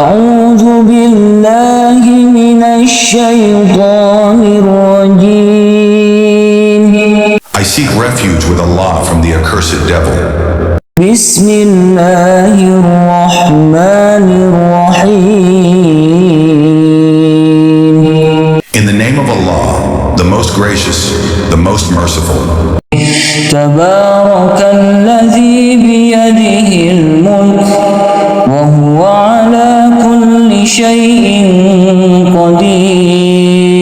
أعوذ بالله من الشيطان الرجيم. I seek refuge with Allah from the accursed devil. بسم الله الرحمن الرحيم. In the name of Allah, the most gracious, the most merciful. تبارك الذي بيده الملك وهو على كل شيء قدير.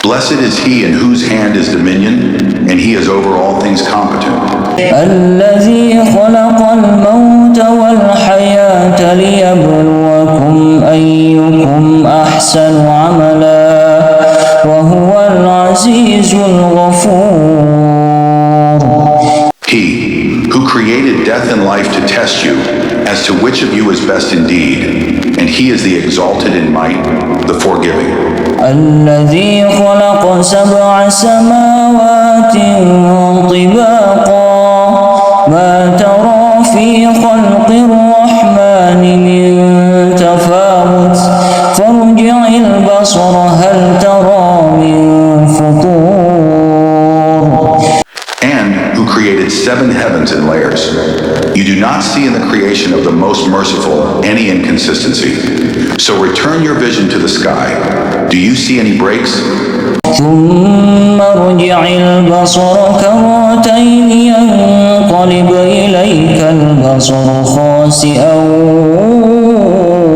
Blessed is he in whose hand is dominion, and he is over all things competent. الذي خلق الموت والحياة ليبلوكم أيكم أحسن عملا وهو العزيز الغفور. He who created death and life to test you as to which of you is best indeed, and he is the exalted in might, the forgiving. الذي خلق سبع سماوات طباقا ما ترى في خلق الرحمن من تفاوت فارجع البصر هل ترى من فطور. And who created 7 heavens in layers. You do not see in the creation of the most merciful any inconsistency. So return your vision to the sky. Do you see any breaks? ثم ارجع البصر كرتين ينقلب إليك البصر خاسئا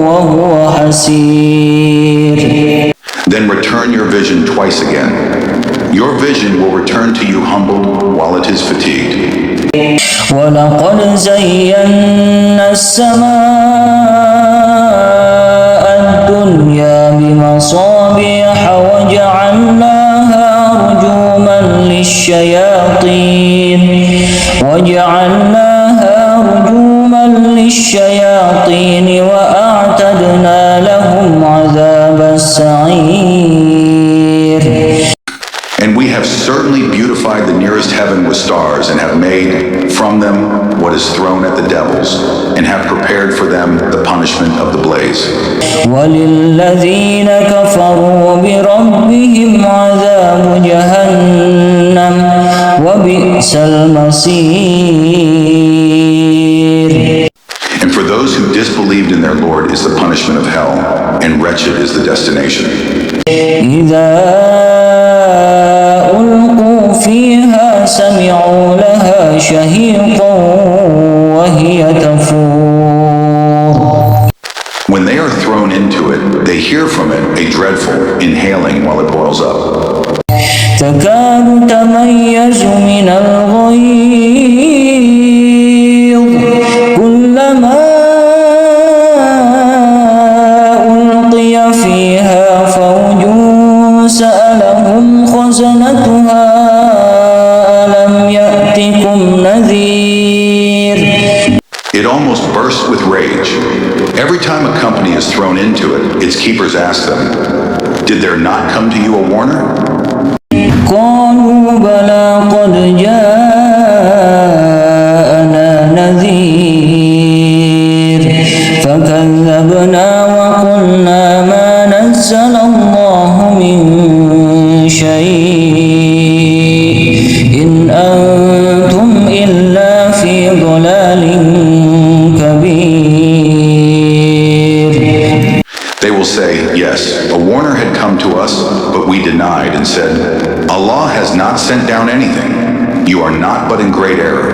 وهو حسير. Then return your vision twice again. Your vision will return to you humbled while it is fatigued. ولقد زينا السماء الدنيا بمصابيح وجعلناها رجوما للشياطين وأعتدنا لهم عذاب السعير. And we have certainly beautified the nearest heaven with stars, and have made from them what is thrown at the devils, and have prepared for them the punishment of the blaze. وللذين كفروا بربهم عذاب جهنم وبئس المصير. And for those who disbelieved in their Lord is the punishment of hell, and wretched is the destination. إذا ألقوا فيها سمعوا لها شهيقا وهي تفور. When they are thrown into it, they hear from it a dreadful inhaling while it boils up. تكاد تميز من الغيظ كلما ألقي فيها فوج سألهم خزنتها ألم يأتكم نذير. It almost bursts with rage. Every time a company is thrown into it, its keepers ask them, "Did there not come to you a warner?" قالوا بلى قد جاءنا نذير فكذبنا وقلنا ما نزل الله من شيء إن أنتم إلا في ضلال كبير. They will say, "Yes, a warner had come to us, but we denied and said, Allah has not sent down anything. You are not but in great error."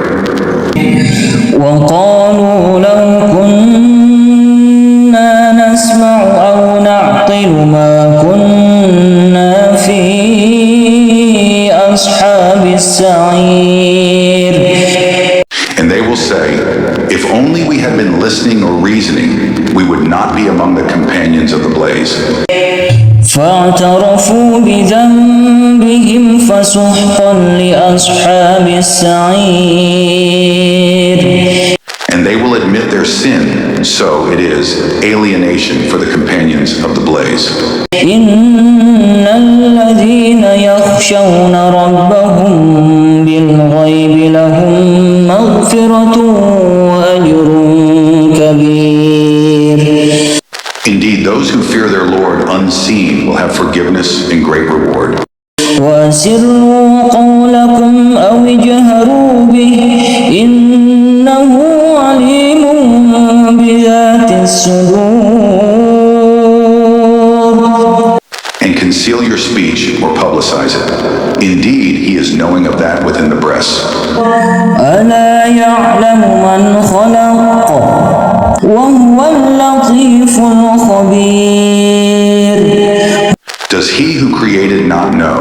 وقالوا لو كنا نسمع أو نعقل ما كنا في أصحاب السعير. And they will say, "If only we had been listening or reasoning, we would not be among the companions of the blaze." فاعترفوا بذنبهم فسحقا لأصحاب السعير. And they will admit their sin, so it is alienation for the companions of the blaze. إن الذين يخشون ربهم بالغيب لهم مغفرة وأجر كبير. Indeed, those who fear their Lord unseen will have forgiveness and great reward. وأسروا قولكم أو اجهروا به إنه عليم بذات الصدور. And conceal your speech or publicize it. Indeed, he is knowing of that within the breast. ألا يعلم من خلق وهو اللطيف الخبير. Does he who created not know,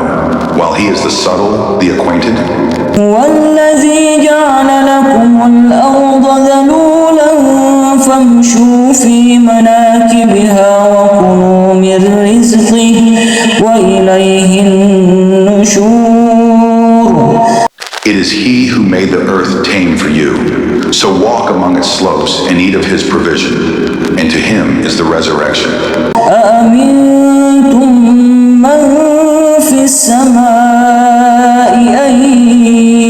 while he is the subtle, the acquainted? والذي جعل لكم الأرض ذلولا فامشوا في مناكبها وكلوا من رزقه وإليه النشور. It is he who made the earth tame for you. So walk among its slopes and eat of his provision, and to him is the resurrection. أأمنتم من في السماء أن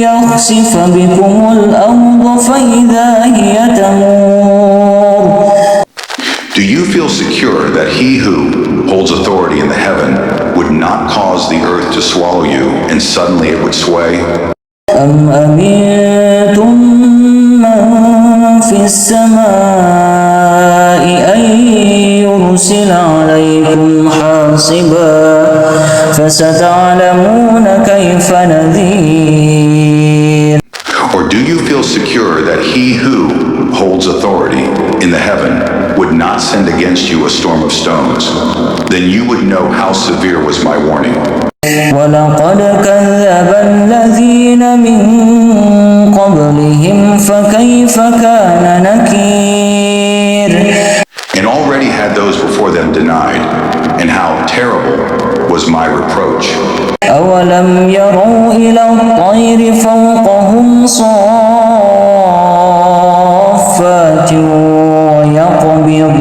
يخسف بكم الأرض فإذا هي تمور. Do you feel secure that he who holds authority in the heaven would not cause the earth to swallow you and suddenly it would sway? أم أمنتم من في السماء أن يرسل عليكم حاصبا فستعلمون كيف نذير. Or do you feel secure that he who holds authority in the heaven would not send against you a storm of stones? Then you would know how severe was my warning. ولقد كذب الذين من قبلهم فكيف كان نكير. And already had those before them denied, and how terrible was my reproach. أولم يروا إلى الطير فوقهم صافات ويقبض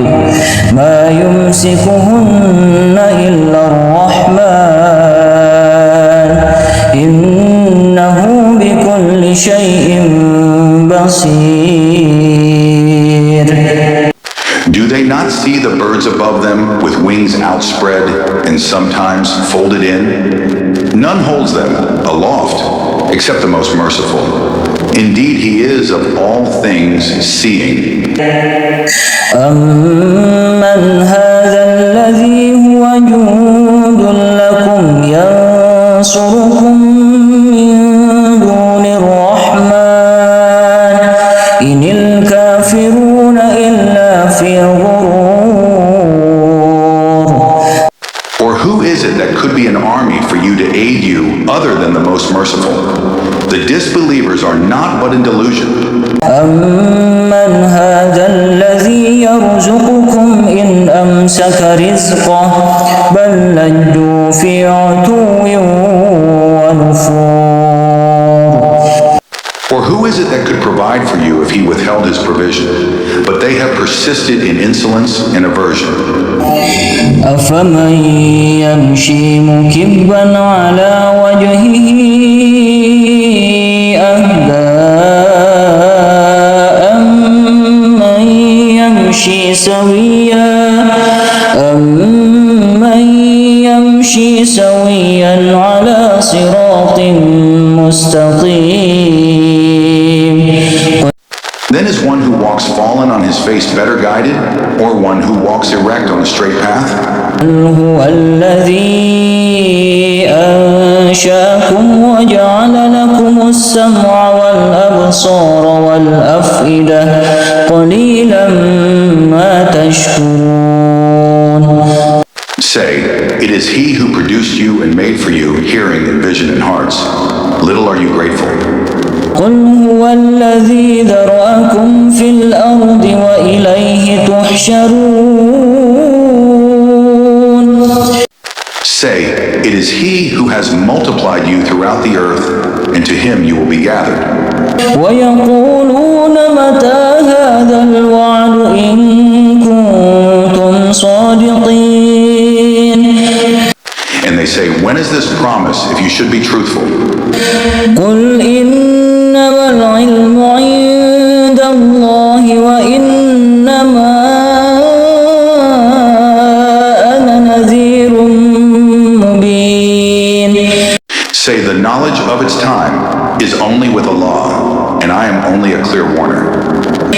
ما يمسكهن إلا الرحمن إنه بكل شيء بصير. Do they not see the birds above them with wings outspread and sometimes folded in? None holds them aloft except the most merciful. Indeed, he is of all things seeing. أمن هذا الذي هو جند لكم ينصركم من دون الرحمن إن الكافرون إلا في غرور. Or who is it that could be an army for you to aid you other than the most merciful? The disbelievers are not but in delusion. أمن هذا الذي يرزقكم إن أمسك رزقه بل لجوا في عتو ونفور. Or who is it that could provide for you if he withheld his provision? But they have persisted in insolence and aversion. أفمن يمشي مكبا على وجهه أهدى أمن يمشي سويا على صراط مستقيم. Then is one who walks fallen on his face better guided, or one who walks erect on a straight path? هو الذي أنشأكم وجعل لكم السمع والأبصار والأفئدة قليلا ما تشكرون. Say, it is he who produced you and made for you hearing and vision and hearts. Little are you grateful. قل هو الذي ذرأكم في الأرض وإليه تحشرون. Say, it is he who has multiplied you throughout the earth, and to him you will be gathered. ويقولون متى هذا الوعد إن كنتم صادقين. And they say, when is this promise if you should be truthful? قل إنما العلم عند الله وإنما knowledge of its time is only with Allah, and I am only a clear warner.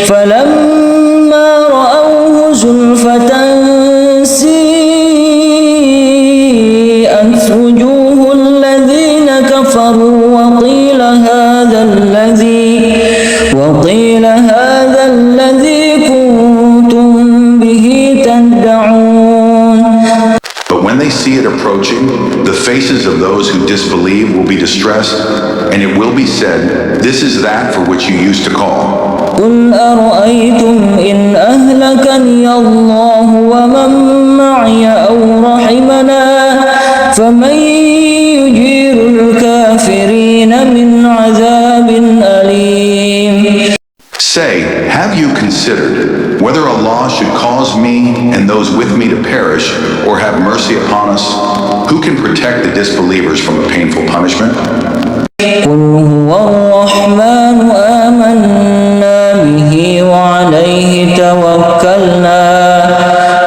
فلما رأوه زلفة سيئت وجوه الذين كفروا وقيل هذا الذي كنتم به تدعون. But when they see it approaching, the faces of those who disbelieve will be distressed, and it will be said, "This is that for which you used to call." قل أرأيتم إن أهلكني الله ومن معي أو رحمنا فمن يجير الكافرين من عذاب أليم. Say, have you considered whether Allah should cause me and those with me to perish or have mercy upon us? Who can protect the disbelievers from a painful punishment? قل هو الرحمن آمنا به وعليه توكلنا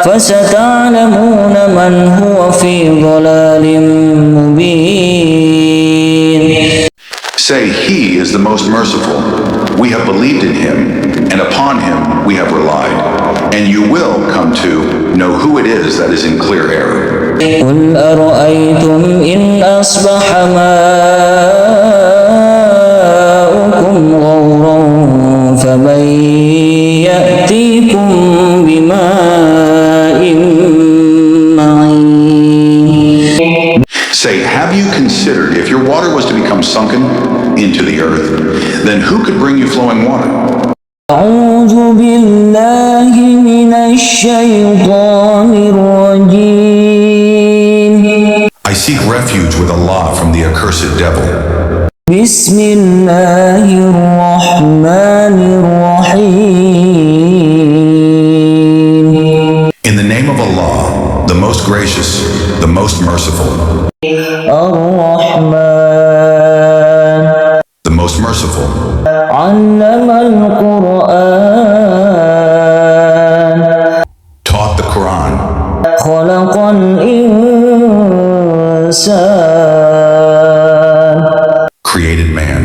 فستعلمون من هو في ضلال مبين. Say, He is the most merciful. We have believed in Him, and upon Him we have relied. And you will come to know who it is that is in clear error. قل أرأيتم إن أصبح ماؤكم غورا فمن يأتيكم بماء معين. Say, have you considered if your water was to become sunken into the earth, then who could bring you flowing water? أعوذ بالله من الشيطان الرجيم. I seek refuge with Allah from the accursed devil. بسم الله الرحمن الرحيم. In the name of Allah, the most gracious, the most merciful. الرحمن. The most merciful. علم القرآن. Taught the Quran. خلق الإنسان. Created man.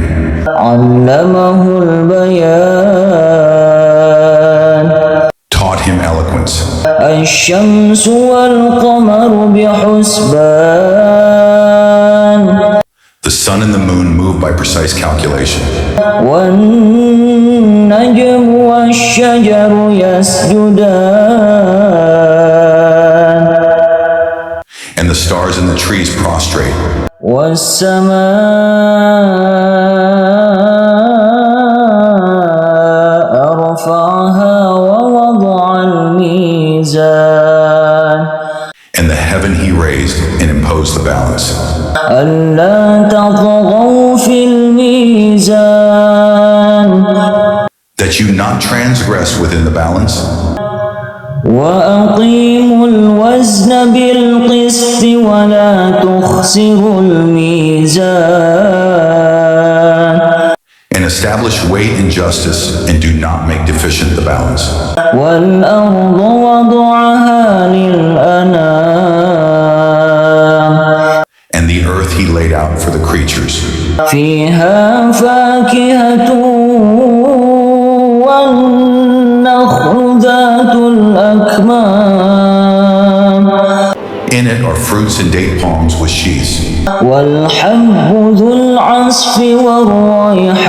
علمه البيان. Taught him eloquence. الشمس والقمر بحسبان. The sun and the moon move by precise calculation. والنجم والشجر يسجدان. And the stars and the trees prostrate. والسماء رفعها ووضع الميزان. And the heaven he raised and imposed the balance. ألا تطغوا في الميزان. That you not transgress within the balance. وأقيموا الوزن بالقسط ولا تخسروا الميزان. And establish weight and justice and do not make deficient the balance. والأرض وضعها للأنام. And the earth he laid out for the creatures. فيها فاكهة والنخل ذات الأكمام. In it are fruits and date palms with sheaths. والحب ذو العصف والريحان.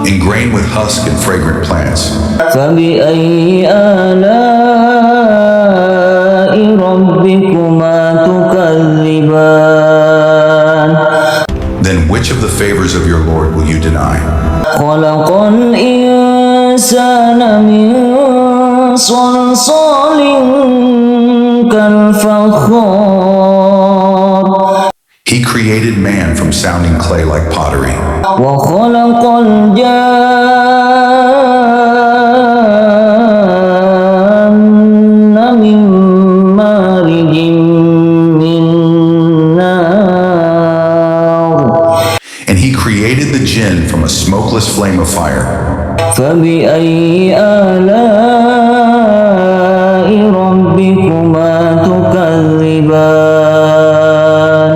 And grain with husk and fragrant plants. فبأي آلاء ربكما تكذبان. Then which of the favors of your Lord will you deny? خلق الإنسان من صلصال كالفخار. He created man from sounding clay like pottery. وخلق الجان من مارج من نار. And he created the jinn from a smokeless flame of fire. فبأي آلاء ربكما تكذبان.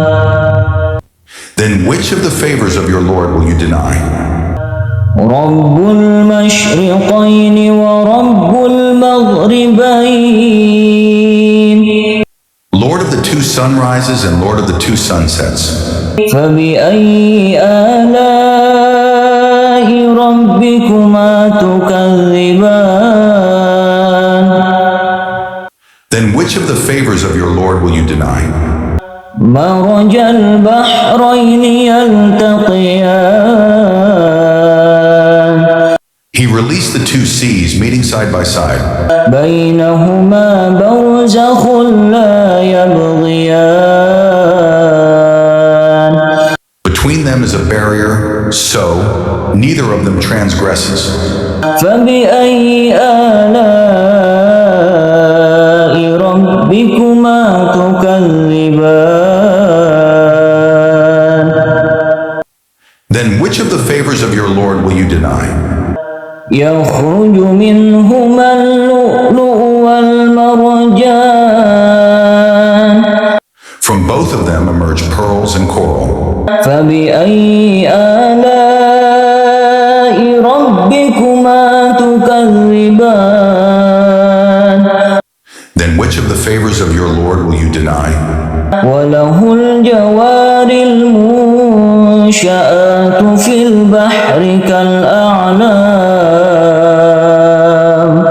sunrises and Lord of the two sunsets. فبأي آلاء ربكما تكذبان Then which of the favors of your Lord will you deny? مرج البحرين يلتقيان He released the two seas meeting side by side. بينهما برزخ لا يبغيان Between them is a barrier, so neither of them transgresses. فبأي آلاء ربكما تكذبان Then which of the favors of your Lord will you deny? يخرج منهما اللؤلؤ والمرجان From both of them emerge pearls and coral. فبأي آلاء ربكما تكذبان Then which of the favors of your Lord will you deny? وله الجوار المنشآت في البحر كالأعلام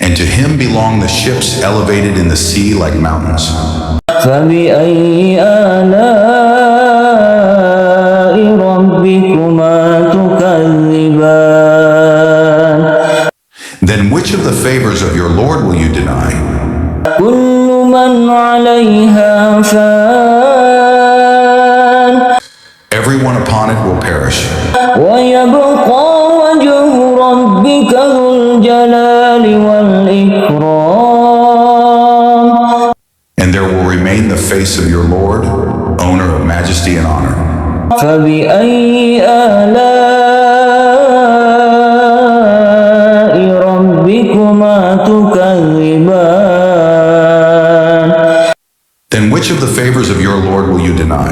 And to him belong the ships elevated in the sea like mountains. فبأي آلاء ربكما تكذبان Then which of the favors of your Lord will you deny? كل من عليها فان Everyone upon it will perish. ويبقى وجه ربك ذو الجلال والإكرام And there will remain the face of your Lord, owner of majesty and honor. فبأي آلاء ربكما تكذبان Then which of the favors of your Lord will you deny?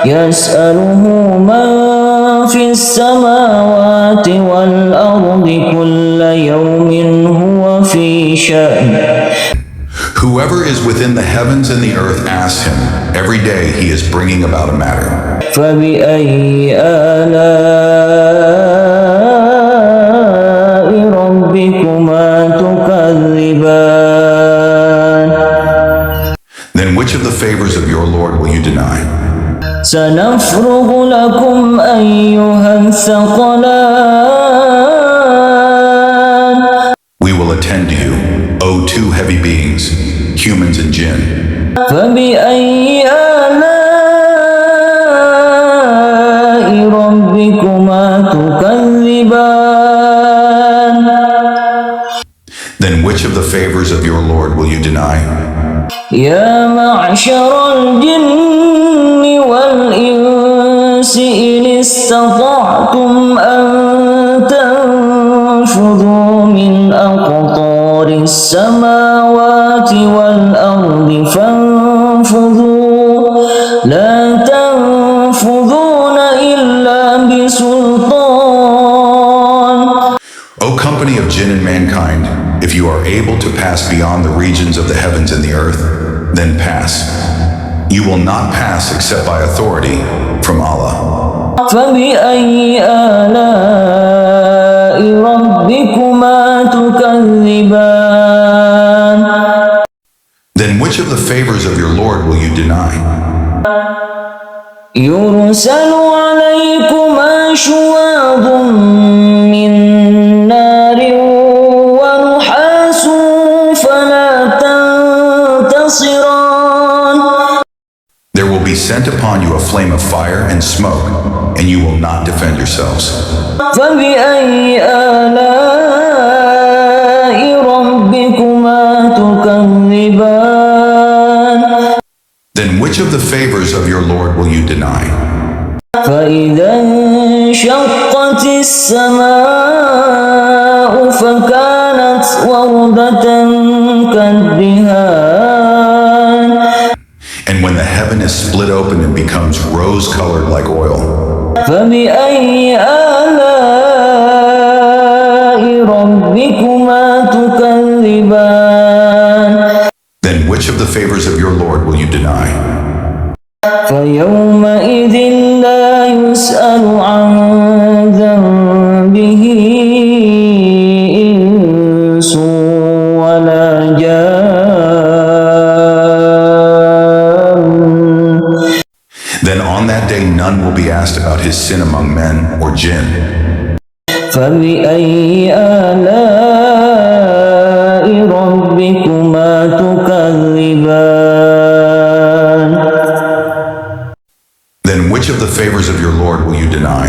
يسأله من في السماوات والأرض كل يوم هو في شأن Whoever is within the heavens and the earth asks him. Every day he is bringing about a matter. فبأي آلاء ربكما تكذبان Then which of the favors of your Lord will you deny? سنفرغ لكم أيها الثقلان We will attend to you, O two heavy beings, humans and jinn. فبأي آلاء ربكما تكذبان Then which of the favors of your Lord will you deny? يا معشر الجن والإنس إن استطعتم أن تنفذوا من أقطار السماوات والأرض فانفذوا لا تنفذون إلا بسلطان O company of jinn and mankind, if you are able to pass beyond the regions of the heavens and the earth, then pass. You will not pass except by authority from Allah. فبأي آلاء ربكما تكذبان Then which of the favors of your Lord will you deny? يرسل عليكما شواظ من نار ونحاس فلا تنتصران There will be sent upon you a flame of fire and smoke, and you will not defend yourselves. فبأي آلاء ربكما تكذبان Then which of the favors of your Lord will you deny? فإذا انشقت السماء فكانت وردة كالدهان And when the heaven is split open and becomes rose-colored like oil, فبأي آلاء ربكما تكذبان then which of the favors of your Lord will you deny? فيومئذ لا يسأل عن ذنبه إنس ولا جان. Then on that day none will be asked about his sin among men or jinn. فبأي آلاء ربكما تكذبان. Then which of the favors of your Lord will you deny?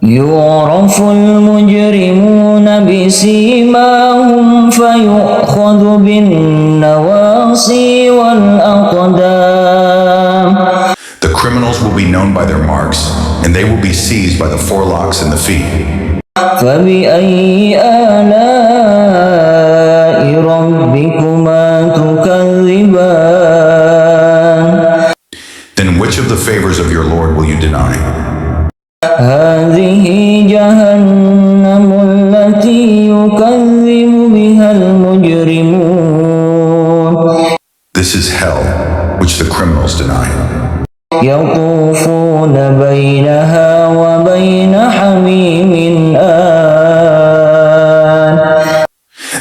يعرف المجرمون بسيماهم فيؤخذ بالنواصي والأقدام. The criminals will be known by their marks, and they will be seized by the forelocks and the feet. فبأي آلاء ربكما تكذبان. Then which of the favors of your Lord will you deny? هذه جهنم التي يكذب بها المجرمون. This is hell, which the criminals deny. يطوفون بينها وبين حميم آن.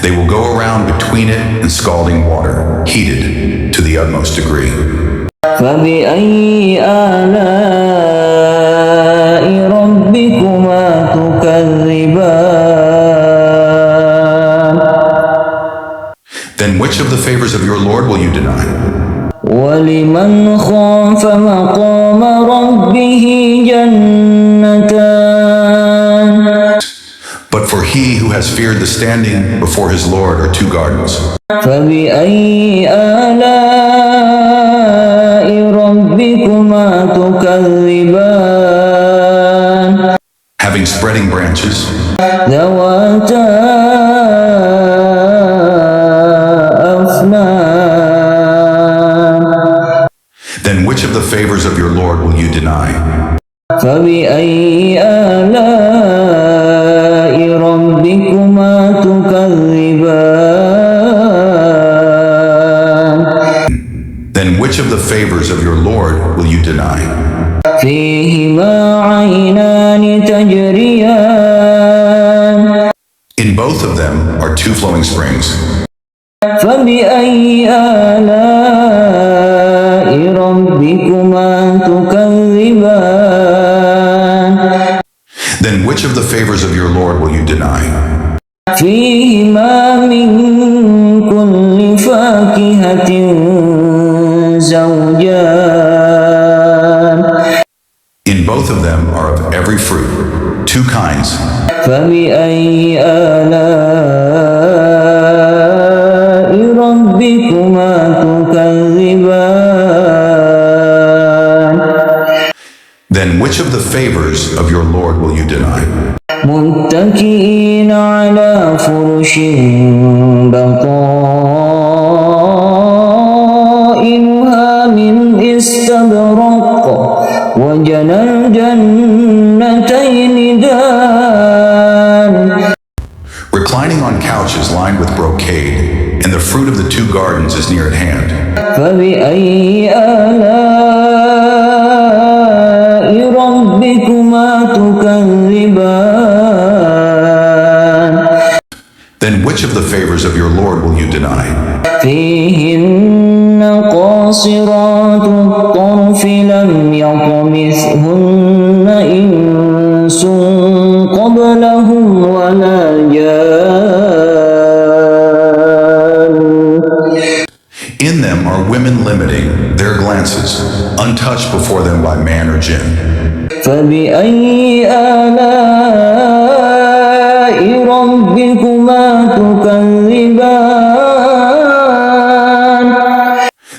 They will go around between it and scalding water, heated to the utmost degree. فبأي آلاء ربكما تكذبان. Then which of the favors of your Lord will you deny? ولمن خاف مقام ربه جنتان. But for he who has feared the standing before his Lord are two gardens. فبأي آلاء ربكما تكذبان. Having spreading branches, ذواتا أفنان. then which of the favors of your Lord will you deny? فبأي آلاء ربكما تكذبان. Then which of the favors of your Lord will you deny? فيهما عينان تجريان. In both of them are two flowing springs. فبأي آلاء ربكما تكذبان. Then which of the favors of your Lord will you deny? فيهما من كل فاكهة زوجان. In both of them are of every fruit, two kinds. فبأي آلاء ربكما تكذبان. Then which of the favors of your Lord will you deny? متكئين على فرش بطائنها من استبرق وجنى الجنتين دان. Reclining on couches lined with brocade, and the fruit of the two gardens is near at hand. فبأي آلاء ربكما تكذبان. Then which of the favors of your Lord will you deny? فيهن قاصرات الطرف لم يطمثهن إنس قبلهم ولا جان. In them are women limiting their glances, untouched before them by man or jinn. فبأي آلاء ربكما تكذبان.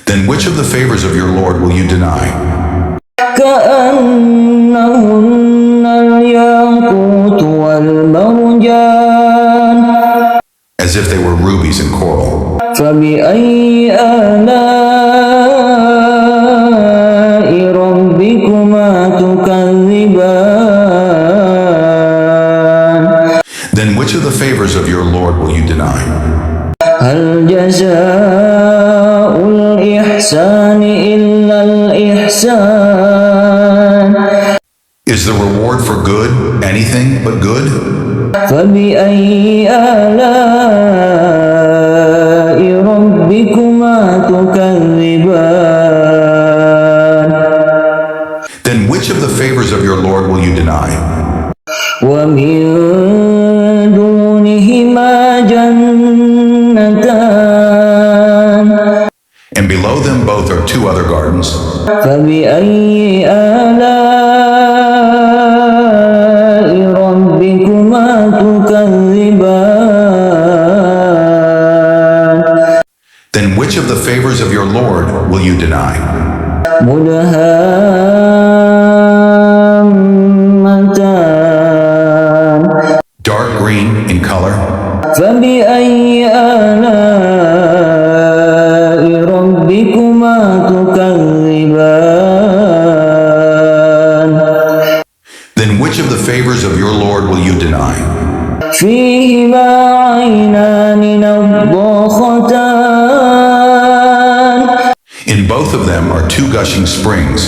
Then which of the favors of your Lord will you deny? كأنهن الياقوت والمرجان. As if they were rubies and coral. فبأي آلاء ربكما تكذبان. Then which of the favors of your Lord will you deny? هل جزاء الإحسان إلا الإحسان. Is the reward for good anything but good? فبأي آلاء ربكما تكذبان. Then which of the favors of your Lord will you deny? ومن دونهما جنتان. And below them both are two other gardens. فبأي آلاء ربكما تكذبان. Then which of the favors of your Lord will you deny? مدهامتان. Dark green in color. فبأي آلاء ربكما تكذبان. Then which of the favors of your Lord will you deny? فيهما عينان نضاختان. In both of them are two gushing springs.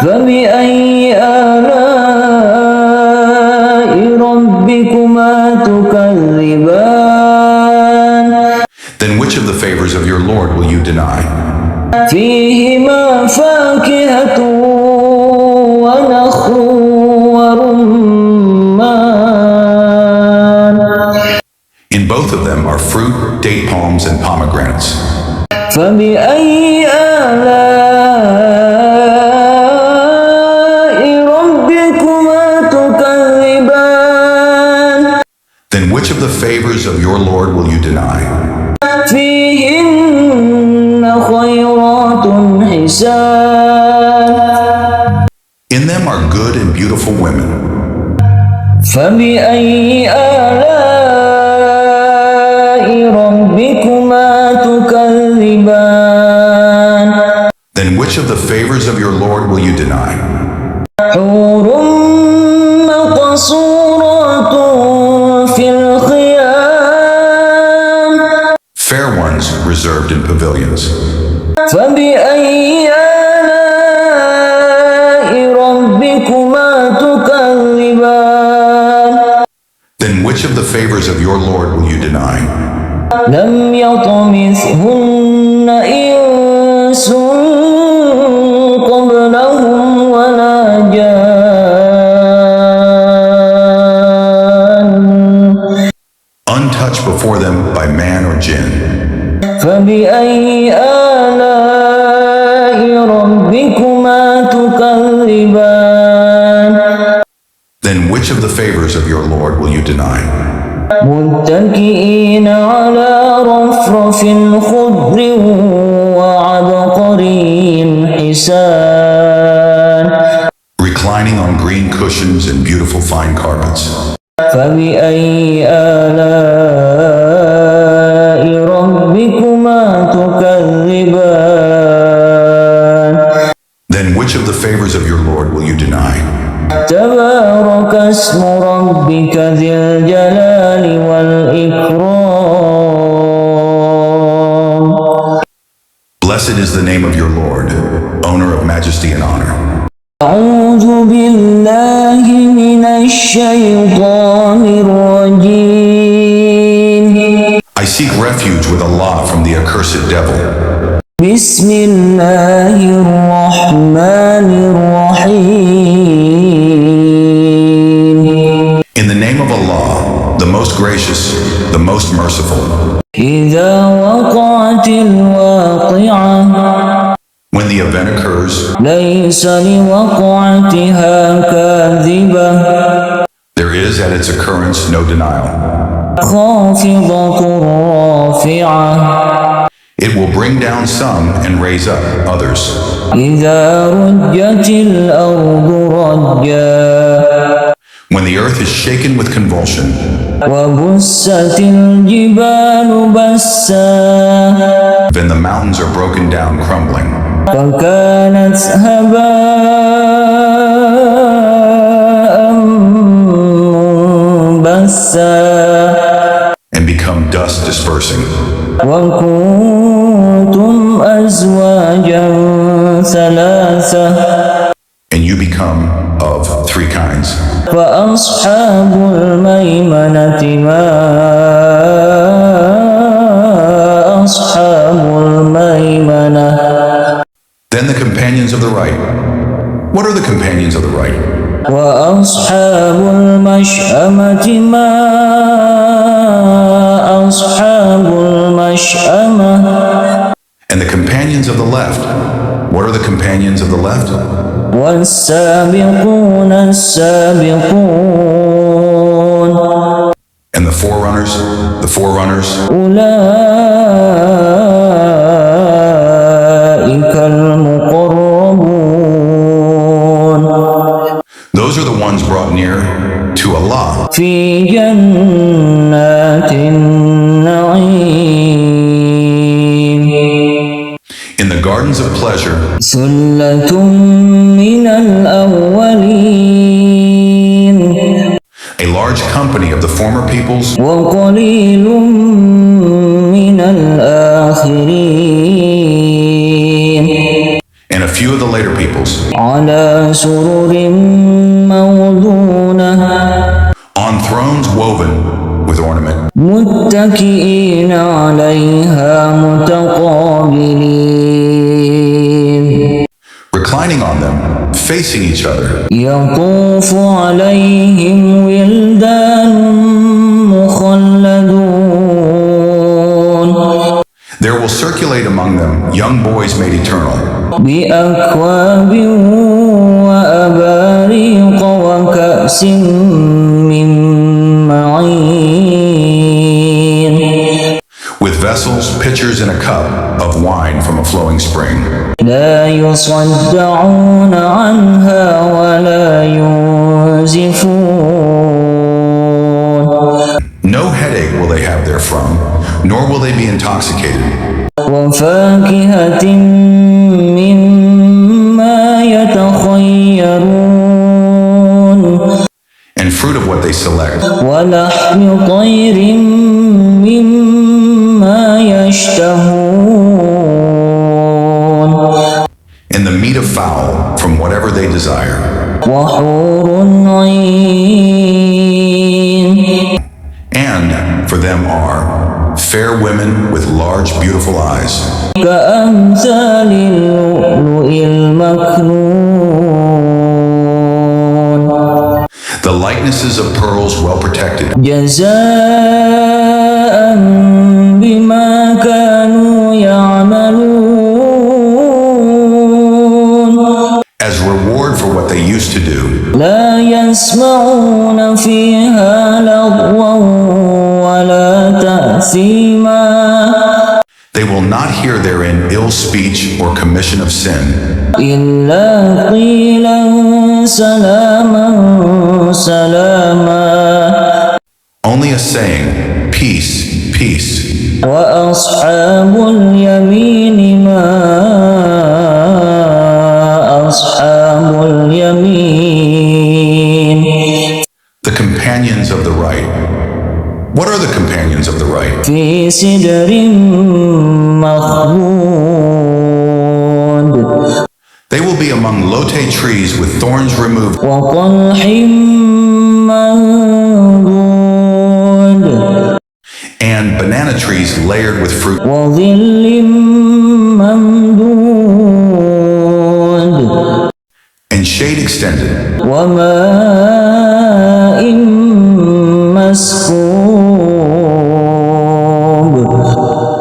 فبأي آلاء ربكما تكذبان. Then which of the favors of your Lord will you deny? فيهما فاكهة ونخل ورمان. In both of them are fruit, date palms, and pomegranates. فبأي آلاء ربكما تكذبان. Then which of the favors of your Lord will you deny? فيهن خيرات حسان. In them are good and beautiful women. فبأي آلاء ربكما تكذبان. Then which of the favors of your Lord will you deny? حور مقصورات في الخيام. Fair ones reserved in pavilions. فبأي آلاء ربكما تكذبان. Then which of the favors of your Lord will you deny? لم يطمثهن إنس قبلهم ولا جان. Untouched before them by man or jinn. فبأي آلاء ربكما تكذبان. Then which of the favors of your Lord will you deny? متكئين على رفرف خضر وعبقري حسان. Reclining on green cushions and beautiful fine carpets. فبأي آلاء ربكما تكذبان. Then which of the favors of your Lord will you deny? تبارك اسم ربك ذي الجلال والإكرام. Blessed is the name of your Lord, owner of majesty and honor. أعوذ بالله من الشيطان الرجيم. I seek refuge with Allah from the accursed devil. بسم الله الرحمن الرحيم. In the name of Allah, the most gracious, the most merciful. إذا وقعت الواقعة. When the event occurs, ليس لوقعتها كاذبة. there is at its occurrence no denial. خافضة رافعة. It will bring down some and raise up others. إذا رجت الأرض رجا. When the earth is shaken with convulsion, وبست الجبال بسا. then the mountains are broken down crumbling. فكانت هباء منبثا. And become dust dispersing. وكنتم أزواجا ثلاثة and you become of three kinds. فأصحاب الميمنة ما أصحاب الميمنة. Then the companions of the right. What are the companions of the right? وأصحاب المشأمة ما أصحاب المشأمة. And the companions of the left. What are the companions of the left? والسابقون السابقون. And the forerunners, أولئك المقربون. those are the ones brought near to Allah في جنات النعيم. in the gardens of pleasure. ثلة من الأولين. A large company of the former peoples وقليل من الآخرين. and a few of the later peoples على سرر موضونة. on thrones woven with ornament, متكئين عليها متقابلين. reclining on them, facing each other. يطوف عليهم ولدان مخلدون. There will circulate among them young boys made eternal, بأكواب وأباريق وكأس من معين. with vessels, pitchers, and a cup of wine from a flowing spring. لا يصدعون عنها ولا ينزفون. No headache will they have therefrom, nor will they be intoxicated. وفاكهة مما يتخيرون. And fruit of what they select, ولحم طير مما يشتهون. and the meat of fowl from whatever they desire. وحور عين. And for them are fair women with large, beautiful eyes, كأمثال اللؤلؤ المكنون. the likenesses of pearls well protected, جزاء بما كانوا يعملون. as reward for what they used to do. لا يسمعون فيها لغوا ولا تأثيما. They will not hear therein ill speech or commission of sin, إلا قيلا سلاما سلاما. only a saying, peace, peace. وأصحاب اليمين ما أصحاب اليمين. The companions of the right. What are the companions of the right? في سدر مخضود. They will be among lote trees with thorns removed, وطلح منضود. and banana trees layered with fruit, وظل ممدود. and shade extended, وماء مسكوب.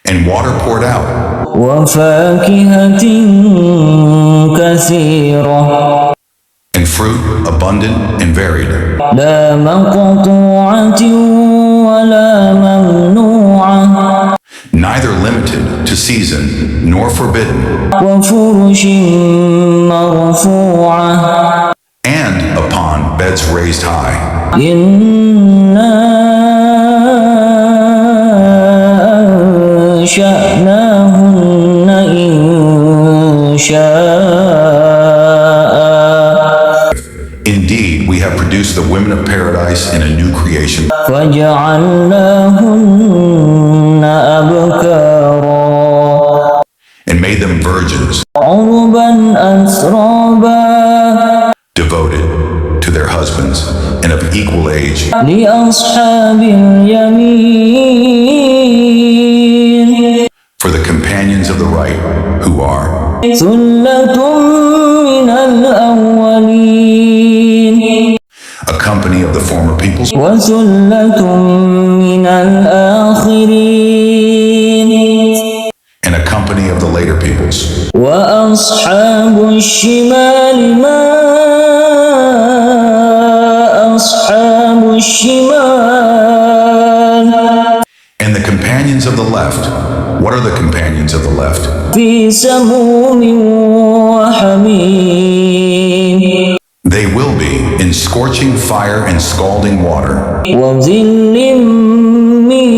and water poured out, وفاكهة كثيرة. and fruit abundant and varied, لا مقطوعة ولا ممنوعة. neither limited to season nor forbidden, وفرش مرفوعة. and upon beds raised high. إنا أنشأناهن إنشاء. Indeed, we have produced the women of paradise in a new creation, فجعلناهن أبكارا. and لأصحاب اليمين For the companions of the right, who are ثلة من الأولين a company of the former peoples وثلة من الآخرين and a company of the later peoples. وأصحاب الشمال ما أصحاب الشمال And the companions of the left, what are the companions of the left? في سموم وحميم They will be in scorching fire and scalding water, وظل من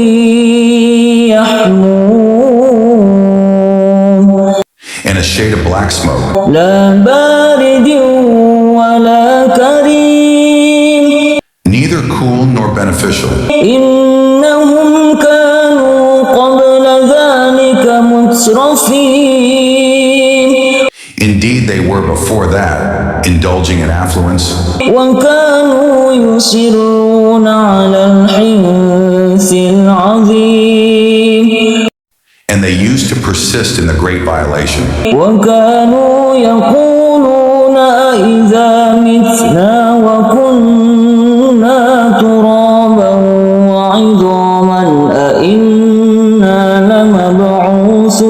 يحموم and a shade of black smoke, لا بارد ولا كريم neither cool nor beneficial. إنهم كانوا قبل ذلك مترفين Indeed, they were before that, indulging in affluence, وكانوا يصرون على الحنث العظيم and they used to persist in the great violation. وكانوا يقولون أإذا متنا وكنا ترابا وعظاما أإنا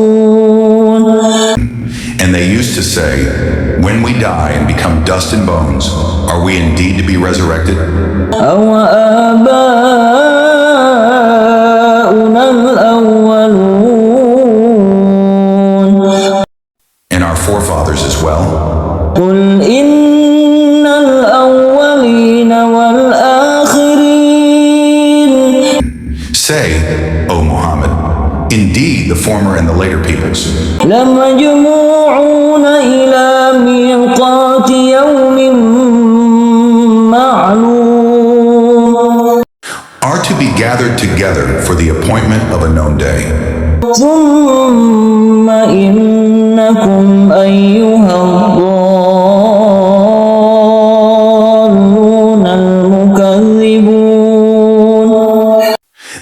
لمبعوثون And they used to say, when we die and become dust and bones, are we indeed to be resurrected? أو آباؤنا الأولون And our forefathers as well? قل إن الأولين والآخرين Say, O Muhammad, indeed the former and the later peoples لمجموعون إلى ميقات يوم معلوم are to be gathered together for the appointment of a known day. ثم إنكم أيها الضالون المكذبون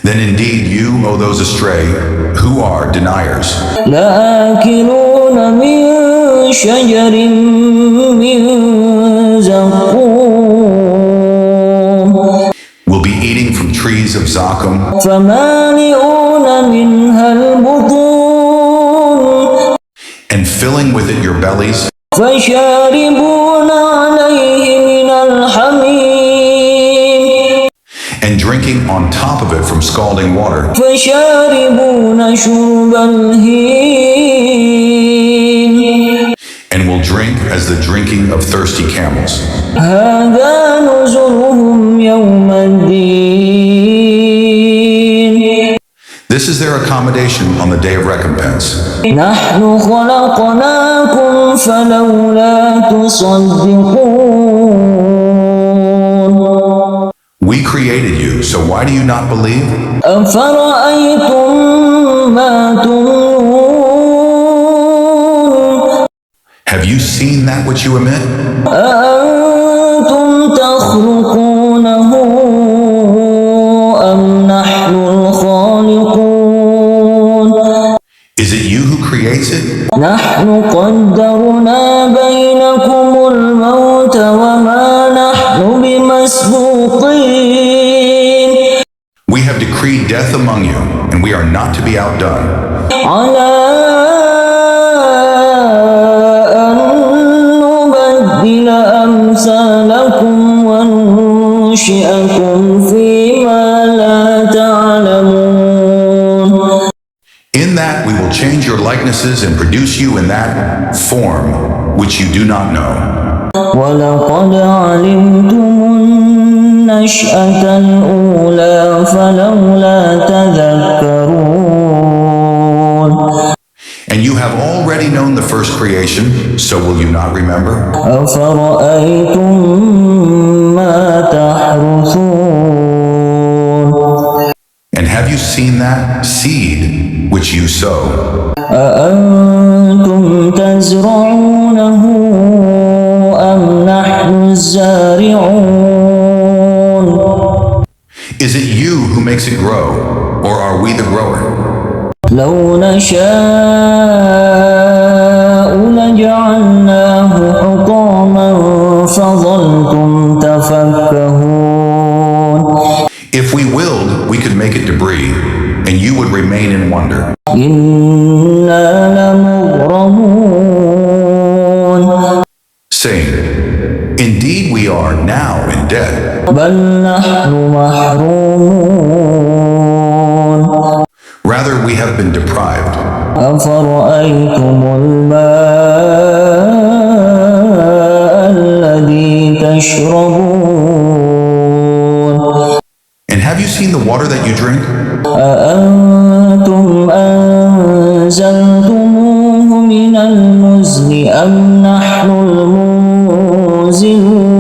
Then indeed you, O those astray, who are deniers, لآكلون من شجر من زقوم will be eating from trees of zakum, فمالئون منها البطون and filling with it your bellies, فشاربون عليه من الحميم and drinking on top of it from scalding water, فشاربون شرب الهيم and will drink as the drinking of thirsty camels. هذا نزلهم يوم الدين This is their accommodation on the day of recompense. نحن خلقناكم فلولا تصدقون We created you, so why do you not believe? أفرأيتم ما تمنون Have you seen that which you emit? أأنتم تخلقونه أم نحن الخالقون Is it you who creates it? نحن قدرنا بينكم الموت وما نحن بمسبوقين We have decreed death among you, and we are not to be outdone. على أن نبدل أمثالكم وننشئكم فيما لا تعلمون In that we will change your likenesses and produce you in that form which you do not know. ولقد علمتم النشأة الأولى فلولا تذكرون And you have already known the first creation, so will you not remember? أفرأيتم ما تحرثون And have you seen that seed which you sow? أأنتم تزرعونه أم نحن الزارعون Is it you who makes it grow, or are we the grower? لو نشاء لجعلناه حطاما فظلتم تفكهون. If we willed, we could make it debris, and you would remain in wonder. إنا لمغرمون. Saying, indeed we are now in debt. بل نحن محرومون. Rather, we have been deprived. أفرأيتم الماء الذي تشربون. And have you seen the water that you drink? أأنتم أنزلتموه من المزن أم نحن المنزلون.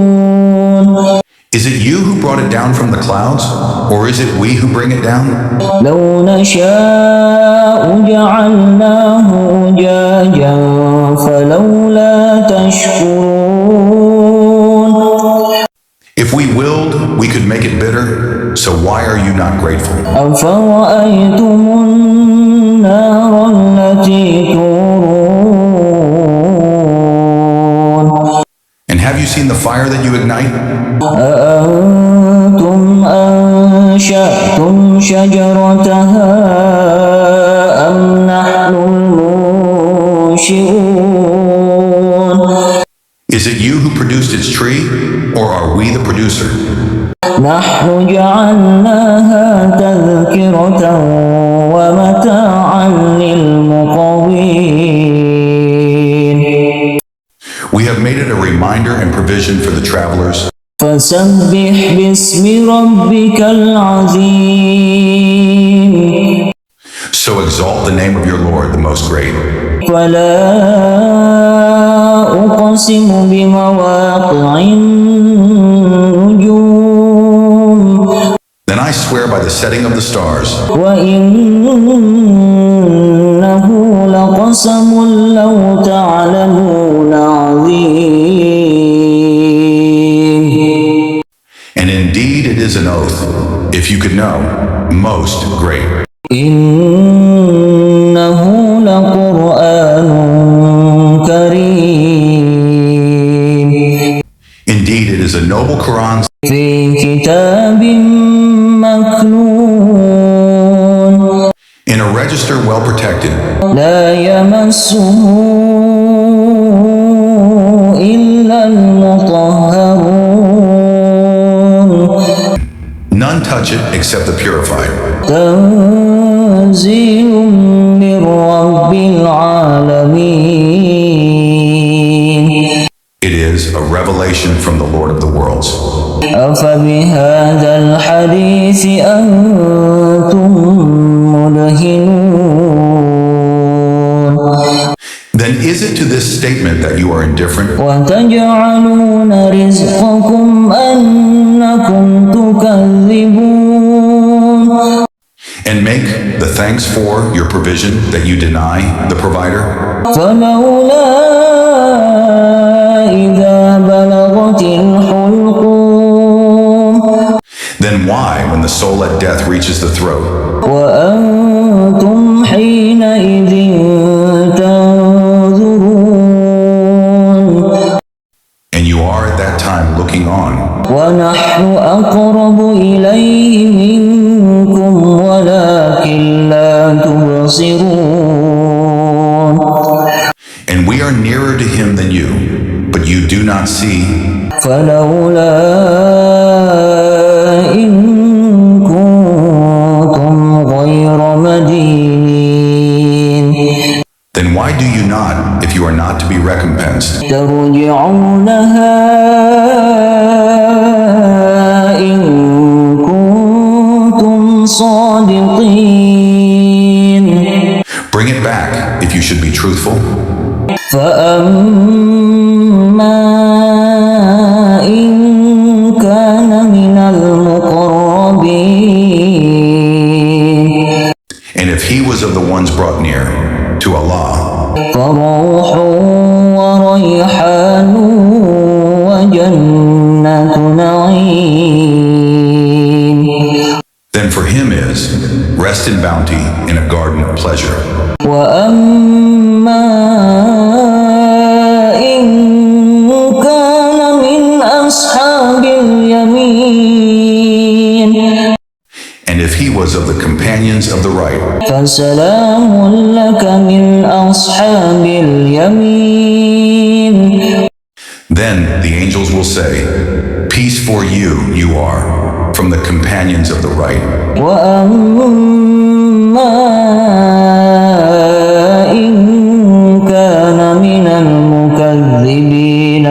Is it you who brought it down from the clouds, or is it we who bring it down? لو نشاء جعلناه أجاجا فلولا تشكرون. If we willed, we could make it bitter, so why are you not grateful? أفرأيتم النار التي تورون. And have you seen the fire that you ignite? أأنتم أنشأتم شجرتها أم نحن المنشئون. Is it you who produced its tree, or are we the producer? نحن جعلناها تذكرة ومتاعا للمقوين. We have made it a reminder and provision for the travelers. فسبح باسم ربك العظيم. So exalt the name of your Lord, the most great. فلا أقسم بمواقع النجوم. Then I swear by the setting of the stars. وإنه لقسم لو تعلمون عظيم. And indeed it is an oath, if you could know, most great. إنه لقرآن كريم. Indeed it is a noble Quran في كتاب مكنون. in a register well protected. لا يمسه إلا المطهرون. None touch it except the purified. تنزيل من رب العالمين. It is a revelation from the Lord of the worlds. أفبهذا الحديث أنتم مدهنون. Then is it to this statement that you are indifferent? وتجعلون رزقكم أنكم تكذبون. And make the thanks for your provision that you deny the provider? فلولا إذا بلغت الحلقوم. Then why, when the soul at death reaches the throat, وأنتم حينئذ تنظرون. and you are at that time looking on, ونحن أقرب إليه منكم ولكن لا تبصرون. and we are nearer to him than you, but you do not see? فلولا إن كنتم غير مدينين. Then why do you not, if you are not to be recompensed? ترجعونها إن كنتم صادقين. Bring it back if you should be truthful. فأما إن كان من المقربين. And if he was of the ones brought near to Allah, فروح وريحان وجنة نعيم. and for him is rest in bounty in a garden of pleasure. وأما إن كان من أصحاب اليمين And if he was of the companions of the right, فسلام لك من أصحاب اليمين then the angels will say, peace for you, you are, from the companions of the right. وأما إن كان من المكذبين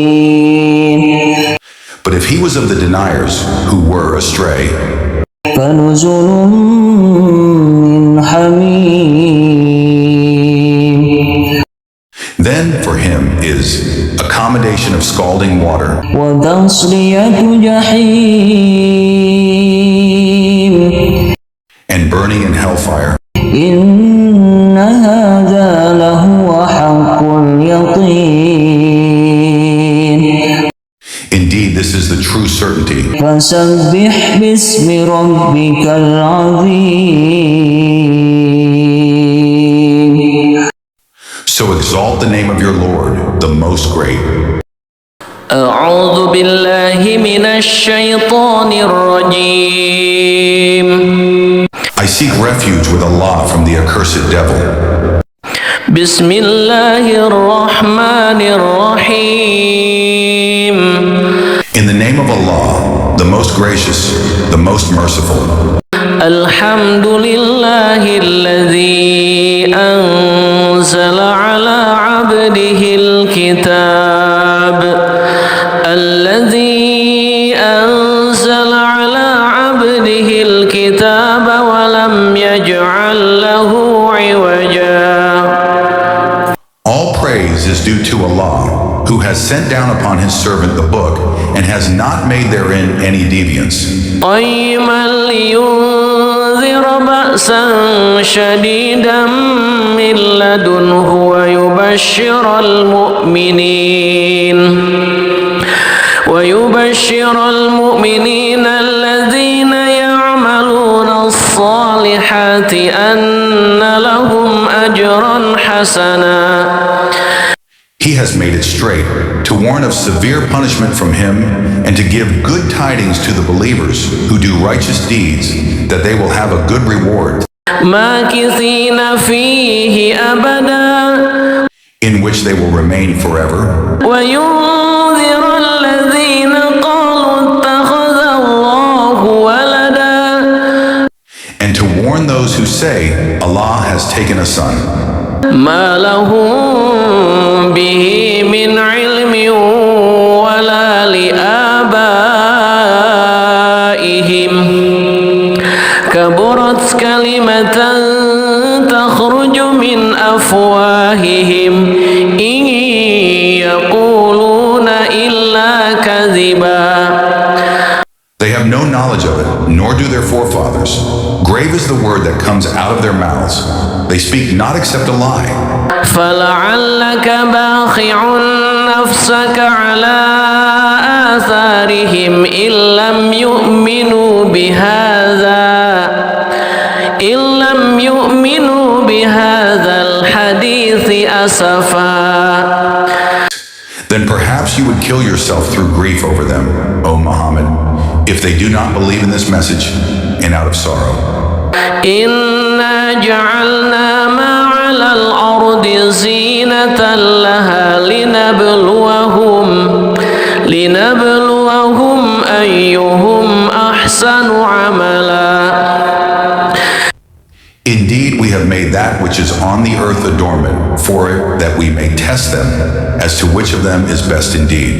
الضالين But if he was of the deniers who were astray, فنزل من حميم then for him is accommodation of scalding water وتصلية جحيم and burning in hellfire. إن هذا لهو حق اليقين Indeed, this is the true certainty. فسبح باسم ربك العظيم So exalt the name of your Lord, the most great. أعوذ بالله من الشيطان الرجيم I seek refuge with Allah from the accursed devil. بسم الله الرحمن الرحيم In the name of Allah, the most gracious, the most merciful. الحمد لله الذي أنزل على عبده الكتاب الذي أنزل على عبده الكتاب ولم يجعل له عوجا All praise is due to Allah, who has sent down upon his servant the book and has not made therein any deviance. قيما لينذر بأسا شديدا من لدنه ويبشر المؤمنين الذين يعملون الصالحات أن لهم أجرا حسنا. He has made it straight, to warn of severe punishment from him, and to give good tidings to the believers who do righteous deeds, that they will have a good reward, ماكثين فيه أبدا in which they will remain forever, وينذر الذين قالوا اتخذ الله ولدا and to warn those who say, Allah has taken a son. ما لهم به من علم ولا لآبائهم كبرت كلمة تخرج من أفواههم إن يقولون إلا كذبا. They have no knowledge of it, nor do their forefathers. Grave is the word that comes out of their mouths. They speak not except a lie. فلعلك باخع نفسك على آثارهم إن لم يؤمنوا بهذا الحديث أسفا. Then perhaps you would kill yourself through grief over them, O Muhammad, if they do not believe in this message and out of sorrow. إنا جعلنا ما على الأرض زينة لها لنبلوهم أيهم أحسن عملا. Indeed, we have made that which is on the earth adornment for it, that we may test them as to which of them is best indeed.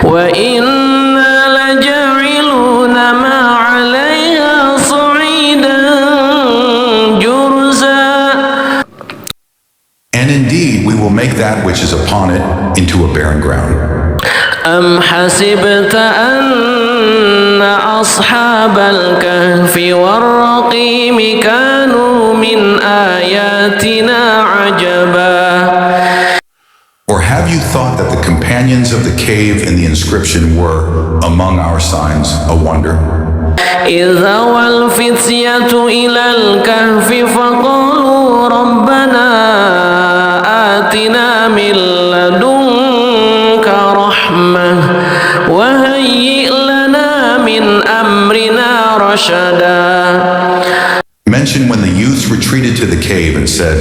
وإنا لجاعلون ما عليها صعيدا جرزا. And indeed, we will make that which is upon it into a barren ground. أم حسبت أن أصحاب الكهف والرقيم كانوا من آياتنا عجبا. Or have you you thought that the companions of the cave and the inscription were, among our signs, a wonder? إذ أوى الفتية إلى الكهف فقالوا ربنا آتنا من لدنك رحمة وهيئ لنا من أمرنا رشدا. Mention when the youths retreated to the cave and said,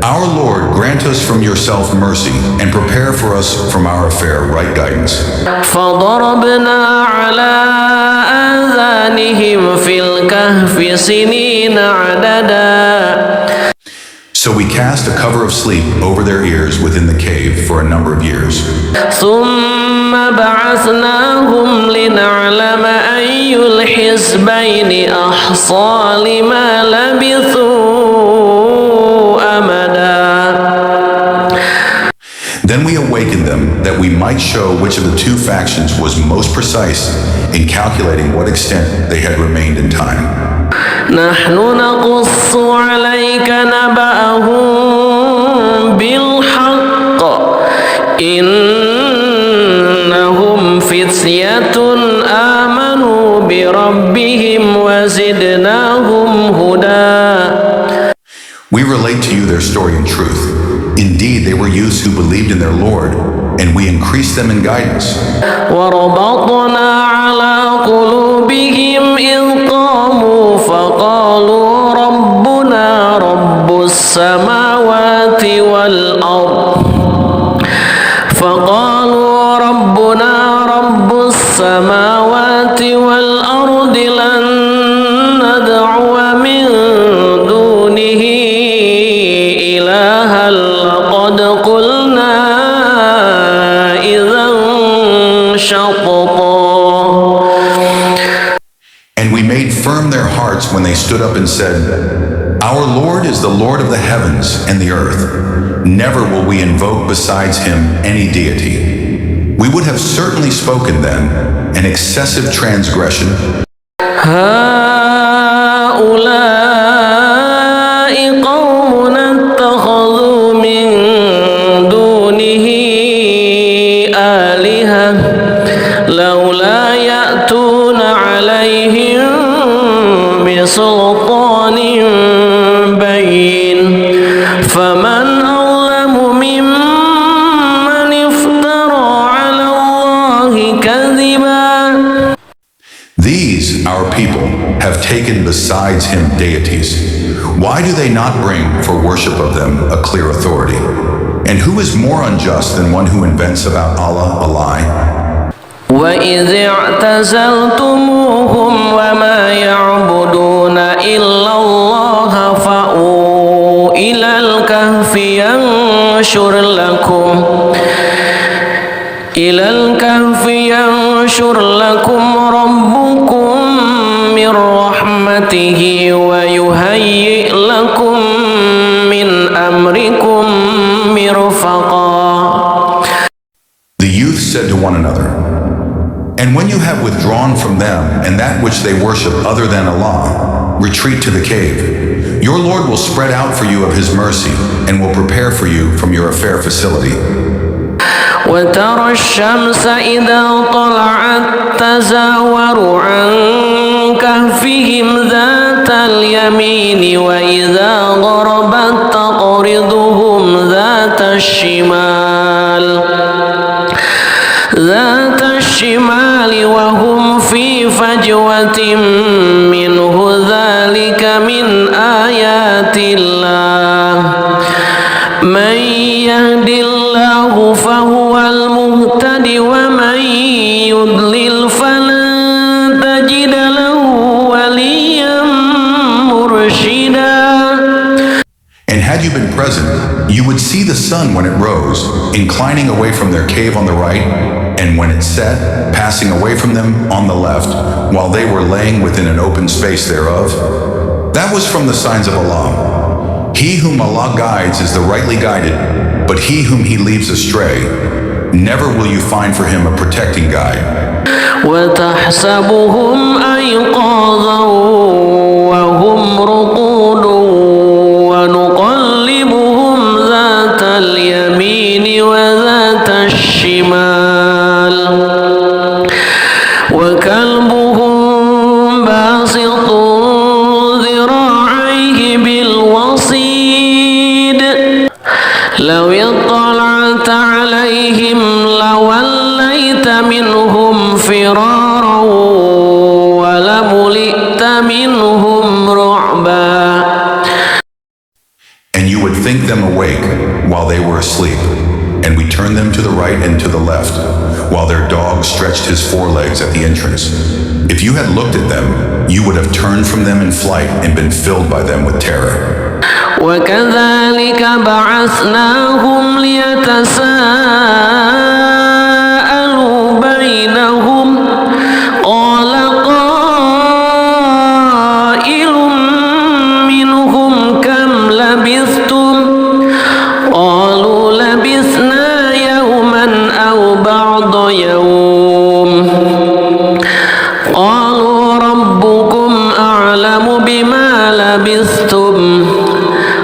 Our Lord, grant us from yourself mercy and prepare for us from our affair right guidance. فضربنا على آذانهم في الكهف سنين عددا. So we cast a cover of sleep over their ears within the cave for a number of years. ثم بعثناهم لنعلم أي الحزبين أحصى لما لبثوا أمدا. Then we awakened them that we might show which of the two factions was most precise in calculating what extent they had remained in time. نحن نقص عليك نبأهم بالحق إنهم فتية آمنوا بربهم وزدناهم هدى. We relate to you their story in truth. Indeed, they were youths who believed in their Lord, and we increased them in guidance. وربطنا على قلوبهم إذ قاموا فقالوا ربنا رب السماوات والأرض لن ندعو من دونه إلها لقد قلنا إذا شططا. And we made firm their hearts when they stood up and said, Our Lord is the Lord of the heavens and the earth. Never will we invoke besides him any deity. We would have certainly spoken then an excessive transgression. هؤلاء قومنا اتخذوا من دونه آلهة لولا يأتون عليهم بسلطان بين فمن أظلم ممن افترى على الله كذبا. These, our people, have taken besides him deities. Why do they not bring for worship of them a clear authority? And who is more unjust than one who invents about Allah a lie? وَإِذِ اعْتَزَلْتُمُوهُمْ وَمَا يَعْبُدُونَ إِلَّا اللَّهَ فَأْوُوا إِلَى الْكَهْفِ ينشر لكم ربكم من رحمته ويهيئ لكم من أمركم مرفقا. The youth said to one another, And when you have withdrawn from them and that which they worship other than Allah, retreat to the cave. Your Lord will spread out for you of his mercy and will prepare for you from your affair facility. وترى الشمس إذا طلعت تزاور عن كهفهم ذات اليمين وإذا غربت تقرضهم ذات الشمال وهم في فجوة منه ذلك من آيات الله من يهد الله فهو المهتد ومن يضلل فلن تجد له وليا مرشدا. And had you been present, you would see the sun when it rose, inclining away from their cave on the right, and when it set, passing away from them on the left, while they were laying within an open space thereof. That was from the signs of Allah. He whom Allah guides is the rightly guided, but he whom he leaves astray, never will you find for him a protecting guide. وتحسبهم أيقاظا وهم رقود ونقلبهم ذات اليمين وذات think them awake while they were asleep, and we turned them to the right and to the left, while their dog stretched his forelegs at the entrance. If you had looked at them, you would have turned from them in flight and been filled by them with terror. وكذلك بعثناهم ليتساءلوا بينهم قال قائل منهم كم لبثتم قالوا لبثنا يوما أو بعض يوم قالوا ربكم أعلم بما لبثتم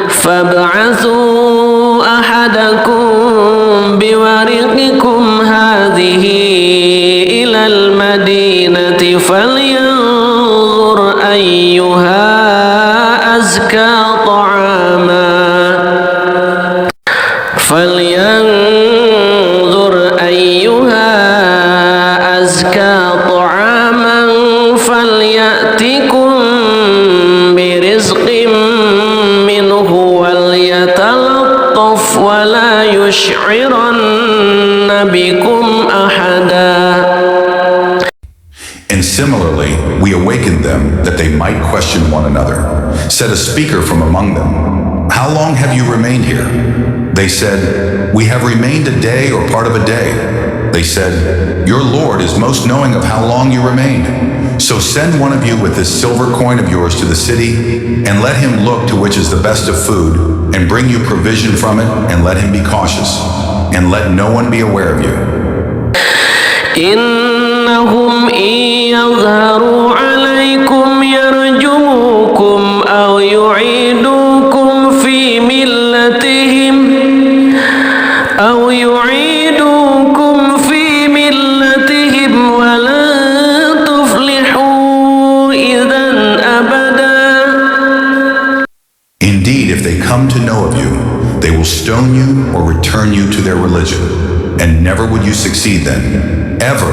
فابعثوا أحدكم بورقكم هذه إلى المدينة فلينظر أيها أزكى طعاما فليأتكم برزق منه وليتلطف ولا يشعرن بكم أحدا. And similarly, we awakened them that they might question one another. Said a speaker from among them, "How long have you remained here?" They said, "We have remained a day or part of a day." They said, "Your Lord is most knowing of how long you remained. So send one of you with this silver coin of yours to the city, and let him look to which is the best of food, and bring you provision from it, and let him be cautious, and let no one be aware of you." إنهم إن يظهروا عليكم يرجموكم أو يعيدوكم في ملتهم ولن تفلحوا إذا أبدا. Indeed, if they come to know of you, they will stone you or return you to their religion, and never would you succeed then, ever.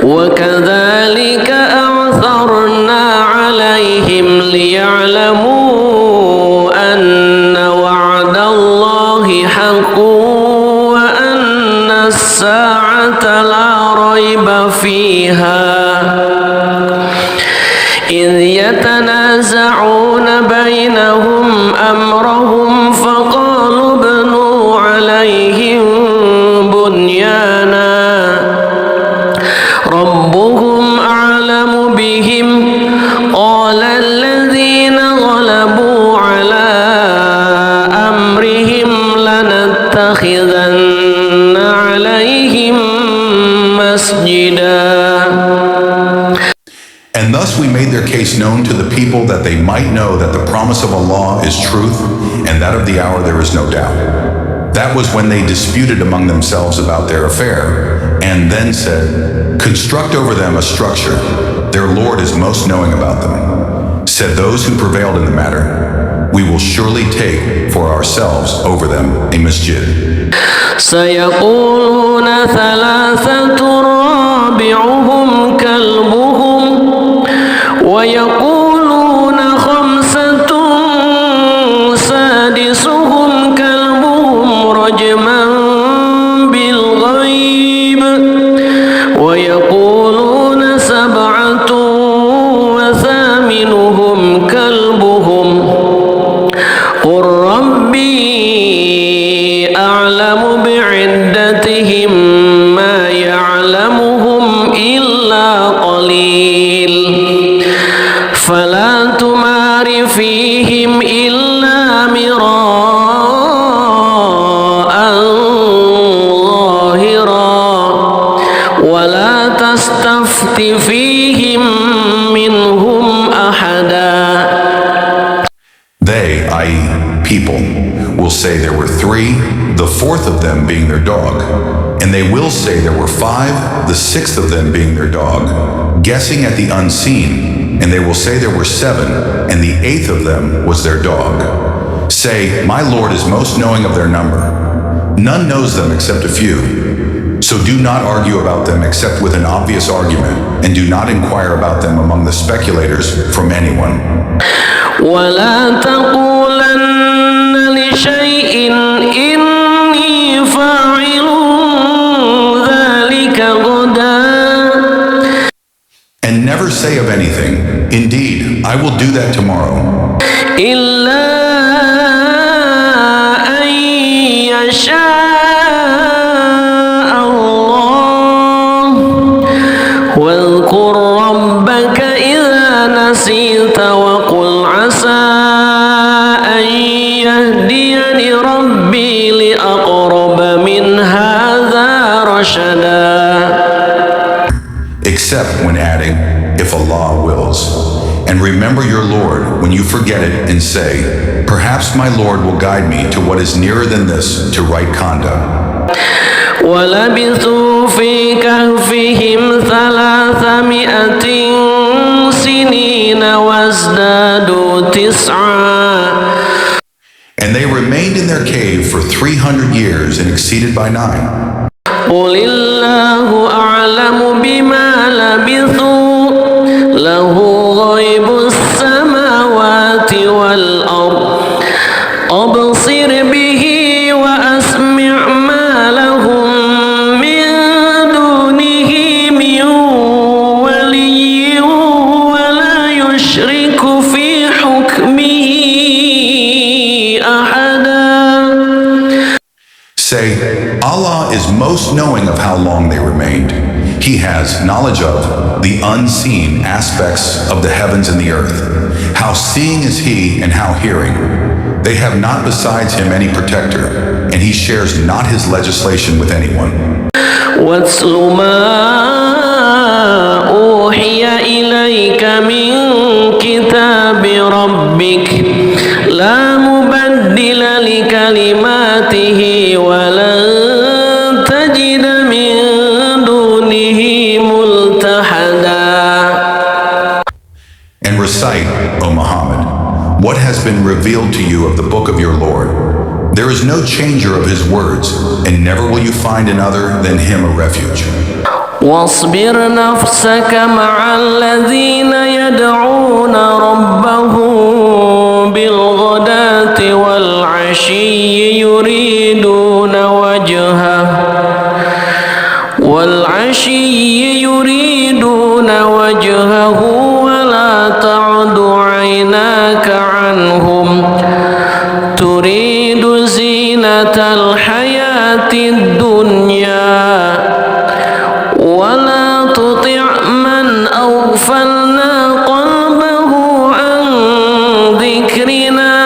وكذلك أعثرنا عليهم ليعلموا أن وعد الله حق وأن الساعة لا ريب فيها إذ يتنازعون بينهم أمرهم فقالوا ابنوا عليهم بنيانا ربهم أعلم بهم قال الذين غلبوا على أمرهم لنتخذن عليهم مسجدا. And thus we made their case known to the people that they might know that the promise of Allah is truth, and that of the hour there is no doubt. That was when they disputed among themselves about their affair, and then said, "Construct over them a structure. Their Lord is most knowing about them." Said those who prevailed in the matter, "We will surely take for ourselves over them a masjid." سيقولون ثلاثة رابعهم كلبهم ويقولون خمسة سادسهم كلبهم رجما بالغيب ويقولون سبعة وثامنهم كلبهم قل ربي أعلم بعدتهم ما يعلمهم إلا قليل فلا تمار فيهم إلا مراء ظاهرا ولا تستفت فيهم منهم أحدا. They, i.e., people, will say there were three, the fourth of them being their dog. And they will say there were five, the sixth of them being their dog, guessing at the unseen. And they will say there were seven, and the eighth of them was their dog. Say, "My Lord is most knowing of their number. None knows them except a few. So do not argue about them except with an obvious argument, and do not inquire about them among the speculators from anyone." ولا تقولن شيء إني فاعل ذلك غدا. And never say of anything, indeed, I will do that tomorrow. إلا أن يشاء الله. واذكر ربك إذا نسيت وقل عسى أن يهديني ربي لأقرب من هذا رشدا. Except when adding, if Allah wills. And remember your Lord when you forget it and say, perhaps my Lord will guide me to what is nearer than this, to right conduct. ولبثوا في كهفهم 300 سنين وازدادوا 9. And they remained in their cave for 300 years and exceeded by 9. قل الله أعلم بما لبثوا له غيب السماوات والأرض أبصر به وأسمع ما لهم من دونه من ولي ولا يشرك في حكمه أحدا. Say, Allah is most knowing of how long they remained. He has knowledge of the unseen aspects of the heavens and the earth. How seeing is He and how hearing. They have not besides Him any protector, and He shares not His legislation with anyone. واتل ما أوحي إليك من كتاب ربك لا مبدل لكلماته ولن تجد من دونه ملتحدا. And recite, O Muhammad, what has been revealed to you of the book of your Lord. There is no changer of His words, and never will you find in other than Him a refuge. واصبر نفسك مع الذين يدعون ربهم بالغداة والعشي يريدون وجهه ولا تعد عيناك عنهم تريد زينة الحياة الدنيا ولا تطع من أغفلنا قلبه عن ذكرنا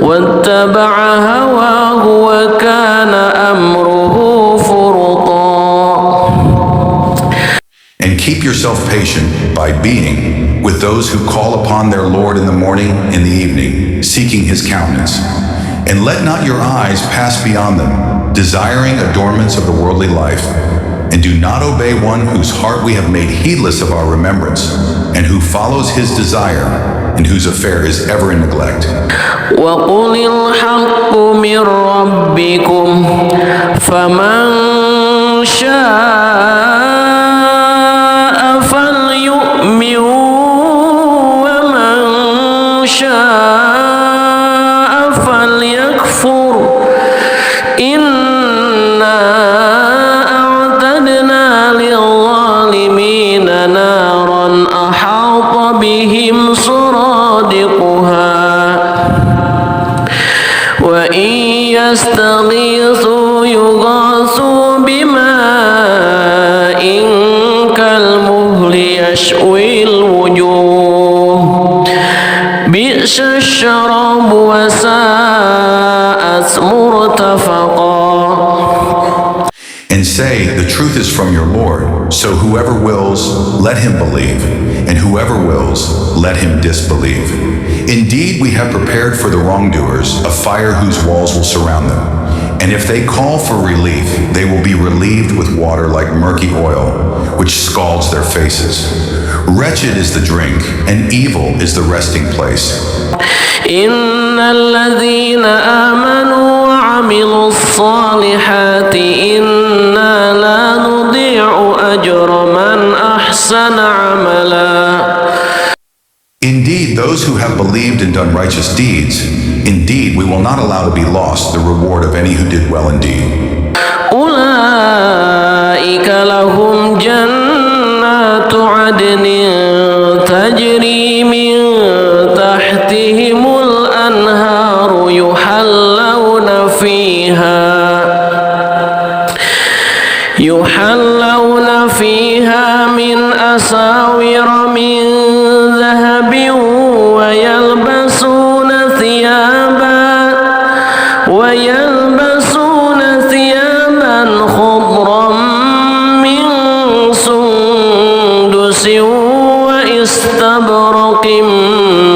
واتبع هواه وكان أمره فرطا. And keep yourself patient by being with those who call upon their Lord in the morning and the evening, seeking His countenance. And let not your eyes pass beyond them, desiring adornments of the worldly life. And do not obey one whose heart we have made heedless of our remembrance, and who follows his desire, and whose affair is ever in neglect. وقل الحق من ربكم فمن شاء فليؤمن ومن شاء فليكفر. إنا أعتدنا للظالمين نارا أحاط بهم سرادقها وإن يستغيثوا يغاثوا بماء كالمهل يشوي الوجوه بئس الشراب وساءت مرتفقا. And say, the truth is from your Lord, so whoever wills, let him believe, and whoever wills, let him disbelieve. Indeed, we have prepared for the wrongdoers a fire whose walls will surround them. And if they call for relief, they will be relieved with water like murky oil, which scalds their faces. Wretched is the drink, and evil is the resting place. إن الذين آمنوا وعملوا الصالحات إنا لا نضيع أجر من أحسن عملا. Indeed, those who have believed and done righteous deeds, indeed, we will not allow to be lost the reward of any who did well indeed. أولئك لهم جنات عدن تجري من تحتهم الأنهار يحلون فيها من أساور من ذهب ويلبسون ثيابا خضرا من سندس واستبرق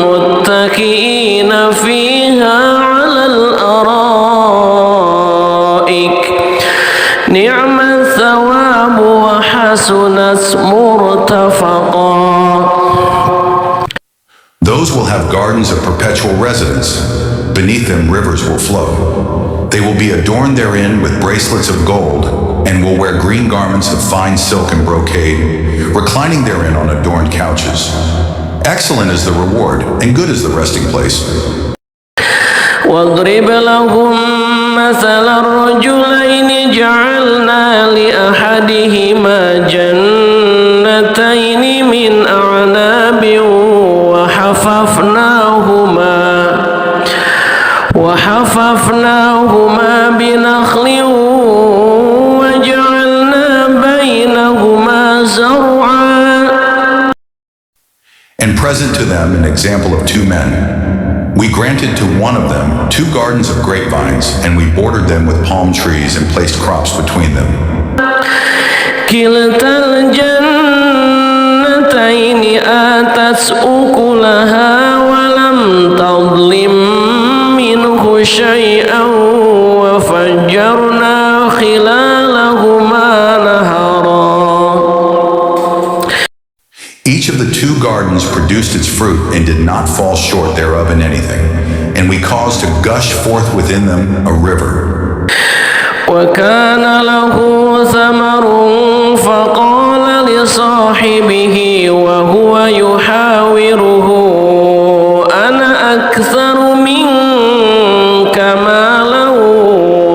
متكئين فيها على الأرائك نعم الثواب وحسنت مرتفقا. Those will have gardens of perpetual residence. Beneath them rivers will flow. They will be adorned therein with bracelets of gold, and will wear green garments of fine silk and brocade, reclining therein on adorned couches. Excellent is the reward, and good is the resting place. واضرب لهم مثل الرجلين جعلنا لأحدهما جنتين من أعناب وحففناهما بنخل وجعلنا بينهما زرعا. And present to them an example of two men. We granted to one of them 2 gardens of grapevines, and we bordered them with palm trees and placed crops between them. كلتا الجنتين آتت أكلها ولم تظلم منه شيئا وفجرنا خلالهما نهرا. Each of the 2 gardens produced its fruit and did not fall short thereof in anything, and we caused to gush forth within them a river. وكان له ثمر فقال لصاحبه وهو يحاوره أنا أكثر منك مالا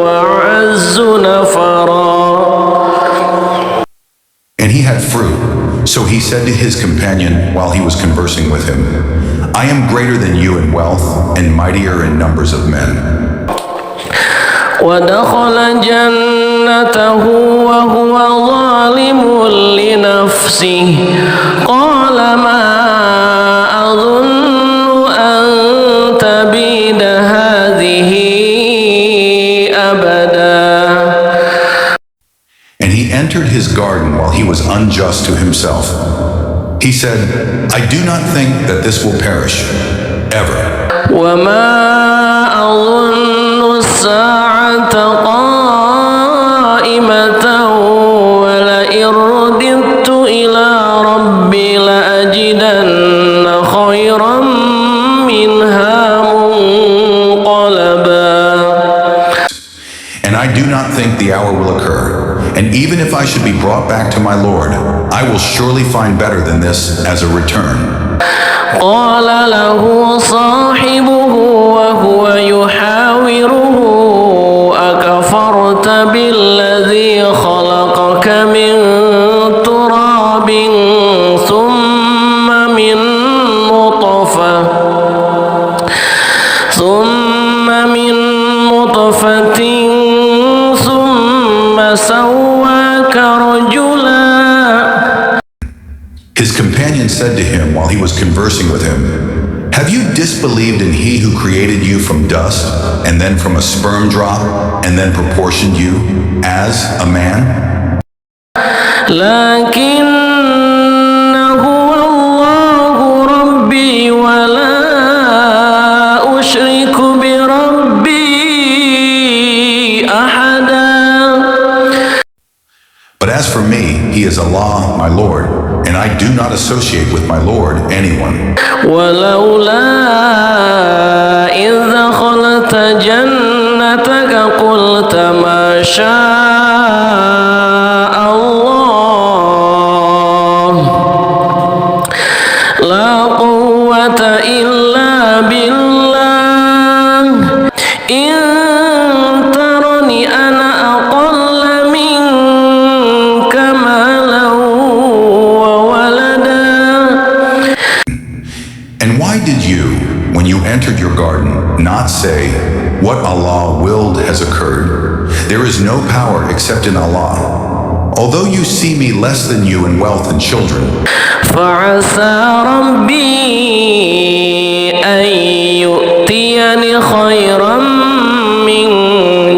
وأعز نفرا. And he had fruit, so he said to his companion while he was conversing with him, I am greater than you in wealth and mightier in numbers of men. ودخل جنته وهو ظالم لنفسه قال ما أظن أن تبيد هذه أبدا. And he entered his garden while he was unjust to himself. He said, I do not think that this will perish, ever. وما أظن الساعة قائمة ولئن رددت إلى ربي لأجدن خيرا منها منقلبا. And I do not think the hour will occur. And even if I should be brought back to my Lord, I will surely find better than this as a return. قال له صاحبه وهو يحاوره أكفرت بالذي خلقك من تراب ثم من نطفة ثم سواك رجلا. His companion said to him while he was conversing with him, have you disbelieved in he who created you from dust, and then from a sperm drop, and then proportioned you as a man? لكن هو الله ربي ولا أشرك بربي أحدا. But as for me, he is Allah, my Lord, and I do not associate with my Lord anyone. ولولا إذ دخلت جنتك قلت ما شاء الله لا قوة قوة إلا بالله إن ترني أنا أقل منك مالا وولدا. And why did you, when you entered your garden, not say, "What Allah willed has occurred"? There is no power except in Allah. Although you see me less than you in wealth and children, فعسى ربي أن يؤتيني خيرا من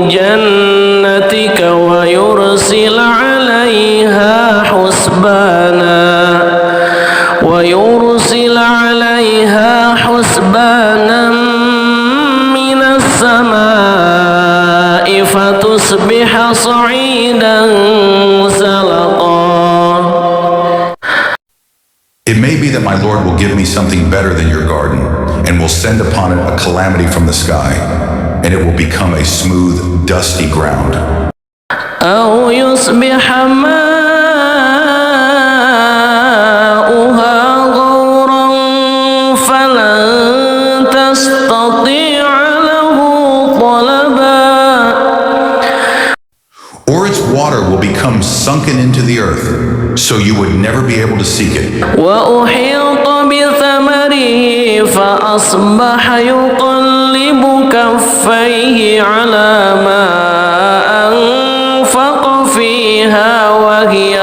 جنتك ويرسل عليها حسبانا من السماء فتصبح صعيدا زلقا. it may be that my Lord will give me something better than your garden, and will send upon it a calamity from the sky, and it will become a smooth, dusty ground. أو يصبح ماؤها غورا فلن تستطيع له طلبا. Or its water will become sunken into the earth, so you would never be able to seek it. وأحيط بثمره فأصبح يقلب كفيه على ما أنفق فيها وهي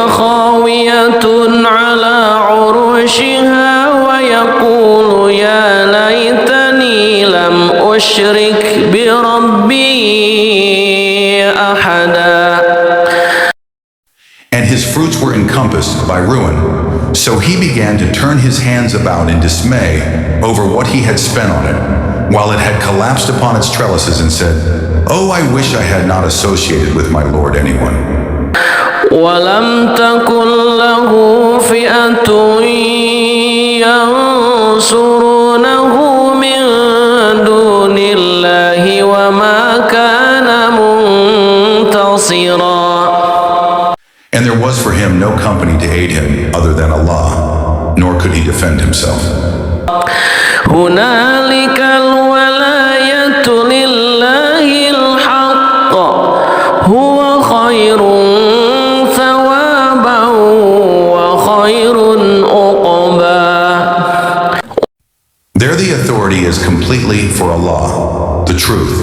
خاوية على عروشها ويقول يا ليتني لم أشرك بربي أحدا. And his fruits were encompassed by ruin, so he began to turn his hands about in dismay over what he had spent on it, while it had collapsed upon its trellises, and said, "Oh, I wish I had not associated with my Lord anyone." ولم تكن له فئة ينصرونه من دون الله وما كان منتصرا. And there was for him no company to aid him other than Allah, nor could he defend himself. هنالك الولاية لله الحق هو خير ثوابا وخير عقبا. There the authority is completely for Allah, the truth.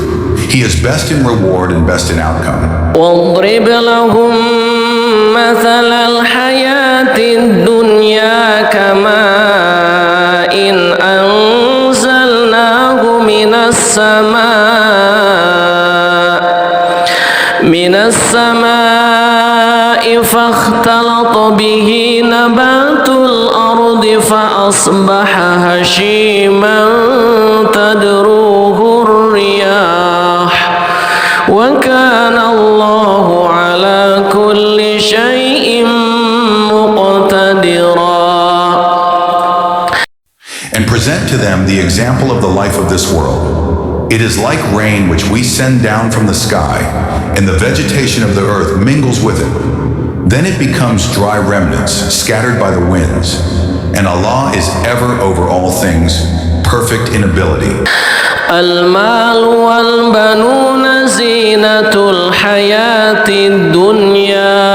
He is best in reward and best in outcome. واضرب لهم مثل الحياة الدنيا كماء أنزلناه من السماء فاختلط به نبات الأرض فأصبح هشيما تذروه الرياح وكان الله على كل شيء مقتدرا. And present to them the example of the life of this world. It is like rain which we send down from the sky, and the vegetation of the earth mingles with it. Then it becomes dry remnants scattered by the winds. And Allah is ever over all things, perfect in ability. المال والبنون زينة الحياة الدنيا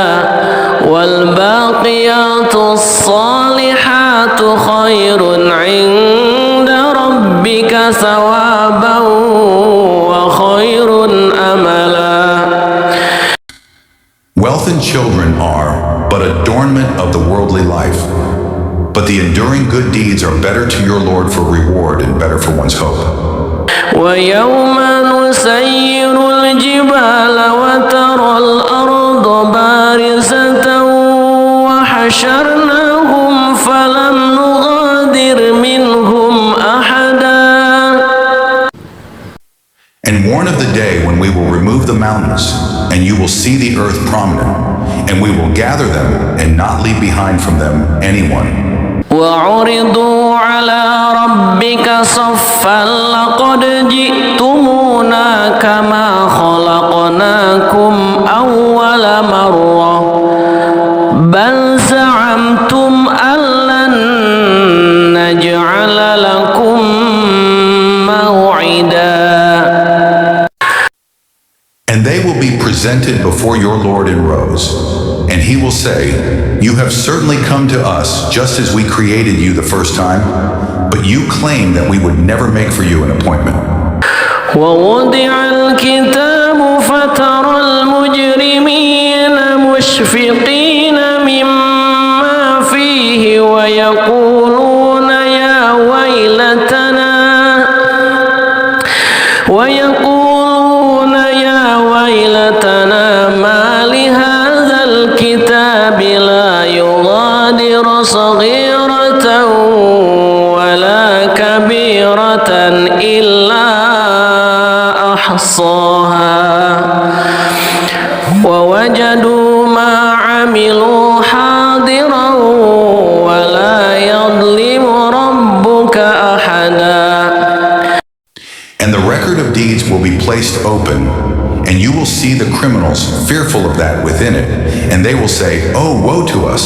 والباقيات الصالحات خير عند ربك ثوابا وخير أملا. Wealth and children are but adornment of the worldly life, but the enduring good deeds are better to your Lord for reward and better for one's hope. ويوم نسير الجبال وترى الأرض بارزة وحشرناهم فلم نغادر منهم أحدا. And warn of the day when we will remove the mountains, and you will see the earth prominent, and we will gather them and not leave behind from them anyone. وعرضوا على ربك صفا لقد جئتمونا كما خلقناكم أول مرة بل presented before your Lord and rose. And he will say, "You have certainly come to us just as we created you the first time, but you claim that we would never make for you an appointment." ووضع الكتاب فترى المجرمين مشفقين مما فيه ويقولون يا ويلتنا ما لهذا الكتاب لا يغادر صغيرة ولا كبيرة إلا أحصاها ووجدوا ما عملوا حاضرا ولا يظلم ربك أحدا. And the record of deeds will be placed open, and you will see the criminals fearful of that within it, and they will say, "Oh, woe to us!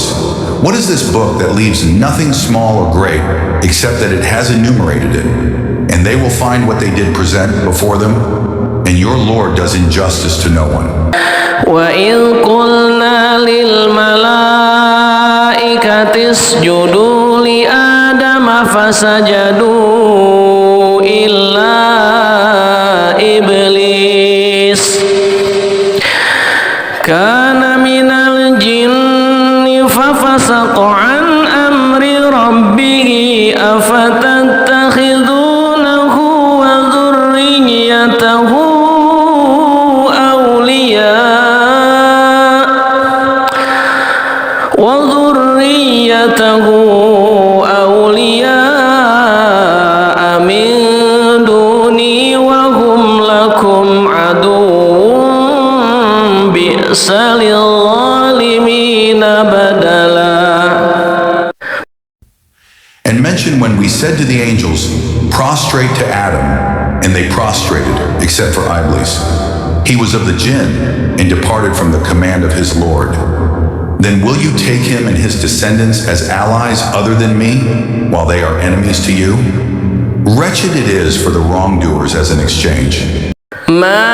What is this book that leaves nothing small or great, except that it has enumerated it?" And they will find what they did present before them, and your Lord does injustice to no one. وَإِذْ قُلْنَا لِلْمَلَائِكَةِ اسْجُدُوا لِآدَمَ فَسَجَدُوا إِلَّا إِبْلِيسَ كَانَ مِنَ الْجِنِّ فَفَسَقَ عَنْ أَمْرِ رَبِّهِ أَفَتَتَّخِذُونَهُ وَذُرِّيَّتَهُ أولياء من دوني وهم لكم عدو بئس للظالمين بدلا. And mention when we said to the angels, "Prostrate to Adam," and they prostrated, except for Iblis. He was of the jinn and departed from the command of his Lord. Then will you take him and his descendants as allies other than me, while they are enemies to you? Wretched it is for the wrongdoers as an exchange. ما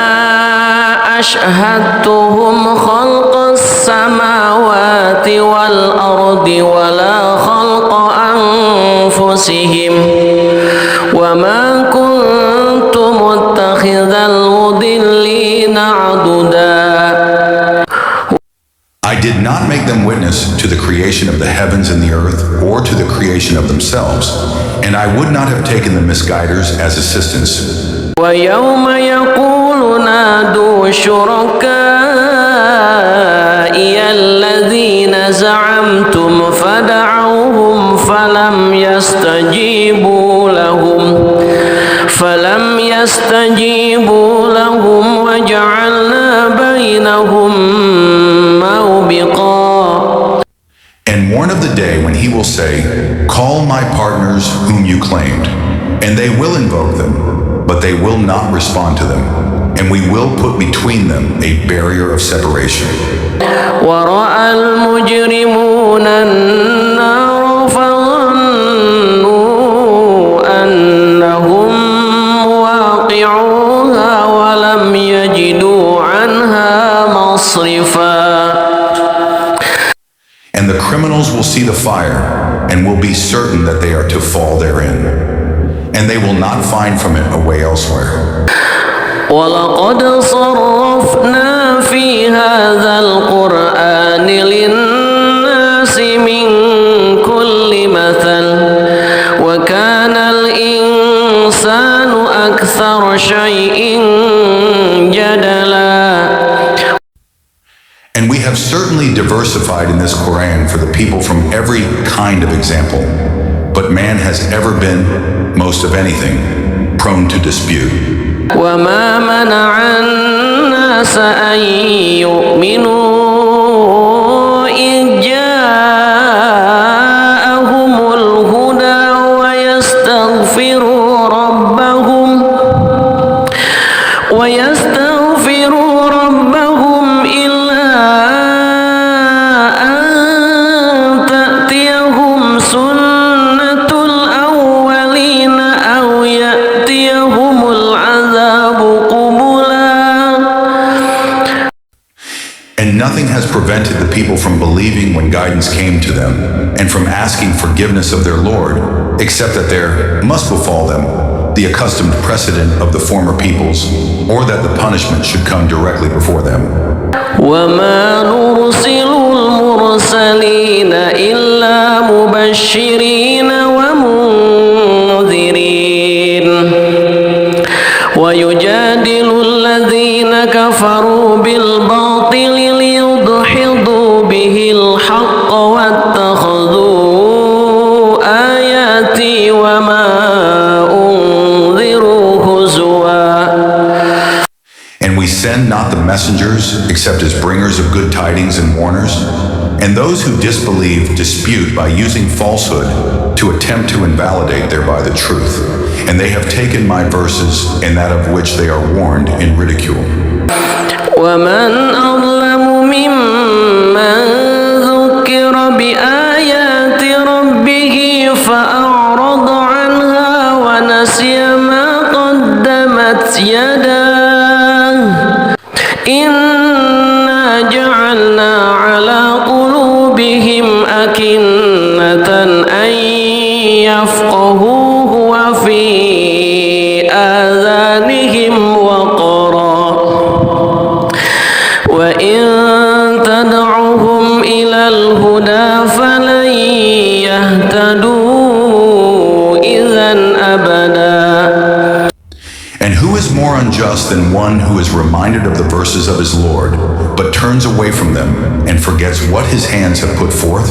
أشهدتهم خلق السماوات والأرض ولا خلق أنفسهم وما كنت متخذ المضلين عضدا. I did not make them witness to the creation of the heavens and the earth, or to the creation of themselves, and I would not have taken the misguiders as assistants. ويوم يقول نادوا شركائي الذين زعمتم فدعوهم فلم يستجيبوا لهم وجعلنا بينهم موبقا. And warn of the day when he will say, "Call my partners whom you claimed," and they will invoke them, but they will not respond to them, and we will put between them a barrier of separation. ورأى المجرمون النار فظنوا أنهم واقعوها ولم يجدوا عنها مصرفا. And the criminals will see the fire and will be certain that they are to fall therein, and they will not find from it a way elsewhere. وَلَقَدْ صَرَّفْنَا فِي هَذَا الْقُرْآنِ لِلنَّاسِ مِنْ كُلِّ مَثَلٍ وَكَانَ الْإِنسَانُ أَكْثَرَ شَيْءٍ جَدَلًا. And we have certainly diversified in this Quran for the people from every kind of example, but man has ever been, most of anything, prone to dispute. وَمَا مَنَعَ النَّاسَ أَن يُؤْمِنُوا إِذْ جَاءَهُمُ الْهُدَى وَيَسْتَغْفِرُوا رَبَّهُمْ إِلَّا أَن تَأْتِيَهُمْ سُنَّةُ الْأَوَّلِينَ أَوْ يَأْتِيَهُمُ الْعَذَابُ قُبُلًا. And nothing has prevented the people from believing when guidance came to them and from asking forgiveness of their Lord, except that there must befall them the accustomed precedent of the former peoples, or that the punishment should come directly before them. وما نرسل المرسلين إلا مبشرين ومنذرين ويجادل الذين كفروا بالباطل ليدحضوا به الحق واتخذوا آياتي وما أنذروا هزوا. And we send not the messengers except as bringers of good tidings and warners. And those who disbelieve dispute by using falsehood to attempt to invalidate thereby the truth. And they have taken my verses and that of which they are warned in ridicule. ومن أظلم ممن ذكر بآيات ربه فأعرض عنها ونسي ما قدمت يداه إنا جعلنا على قلوبهم أكنة أن يفقهوه وفي آذانهم وقرا وإن تدعهم إلى الهدى فلن يهتدوا إذا أبدا. And who is more unjust than one who is reminded of the verses of his Lord, but turns away from them and forgets what his hands have put forth?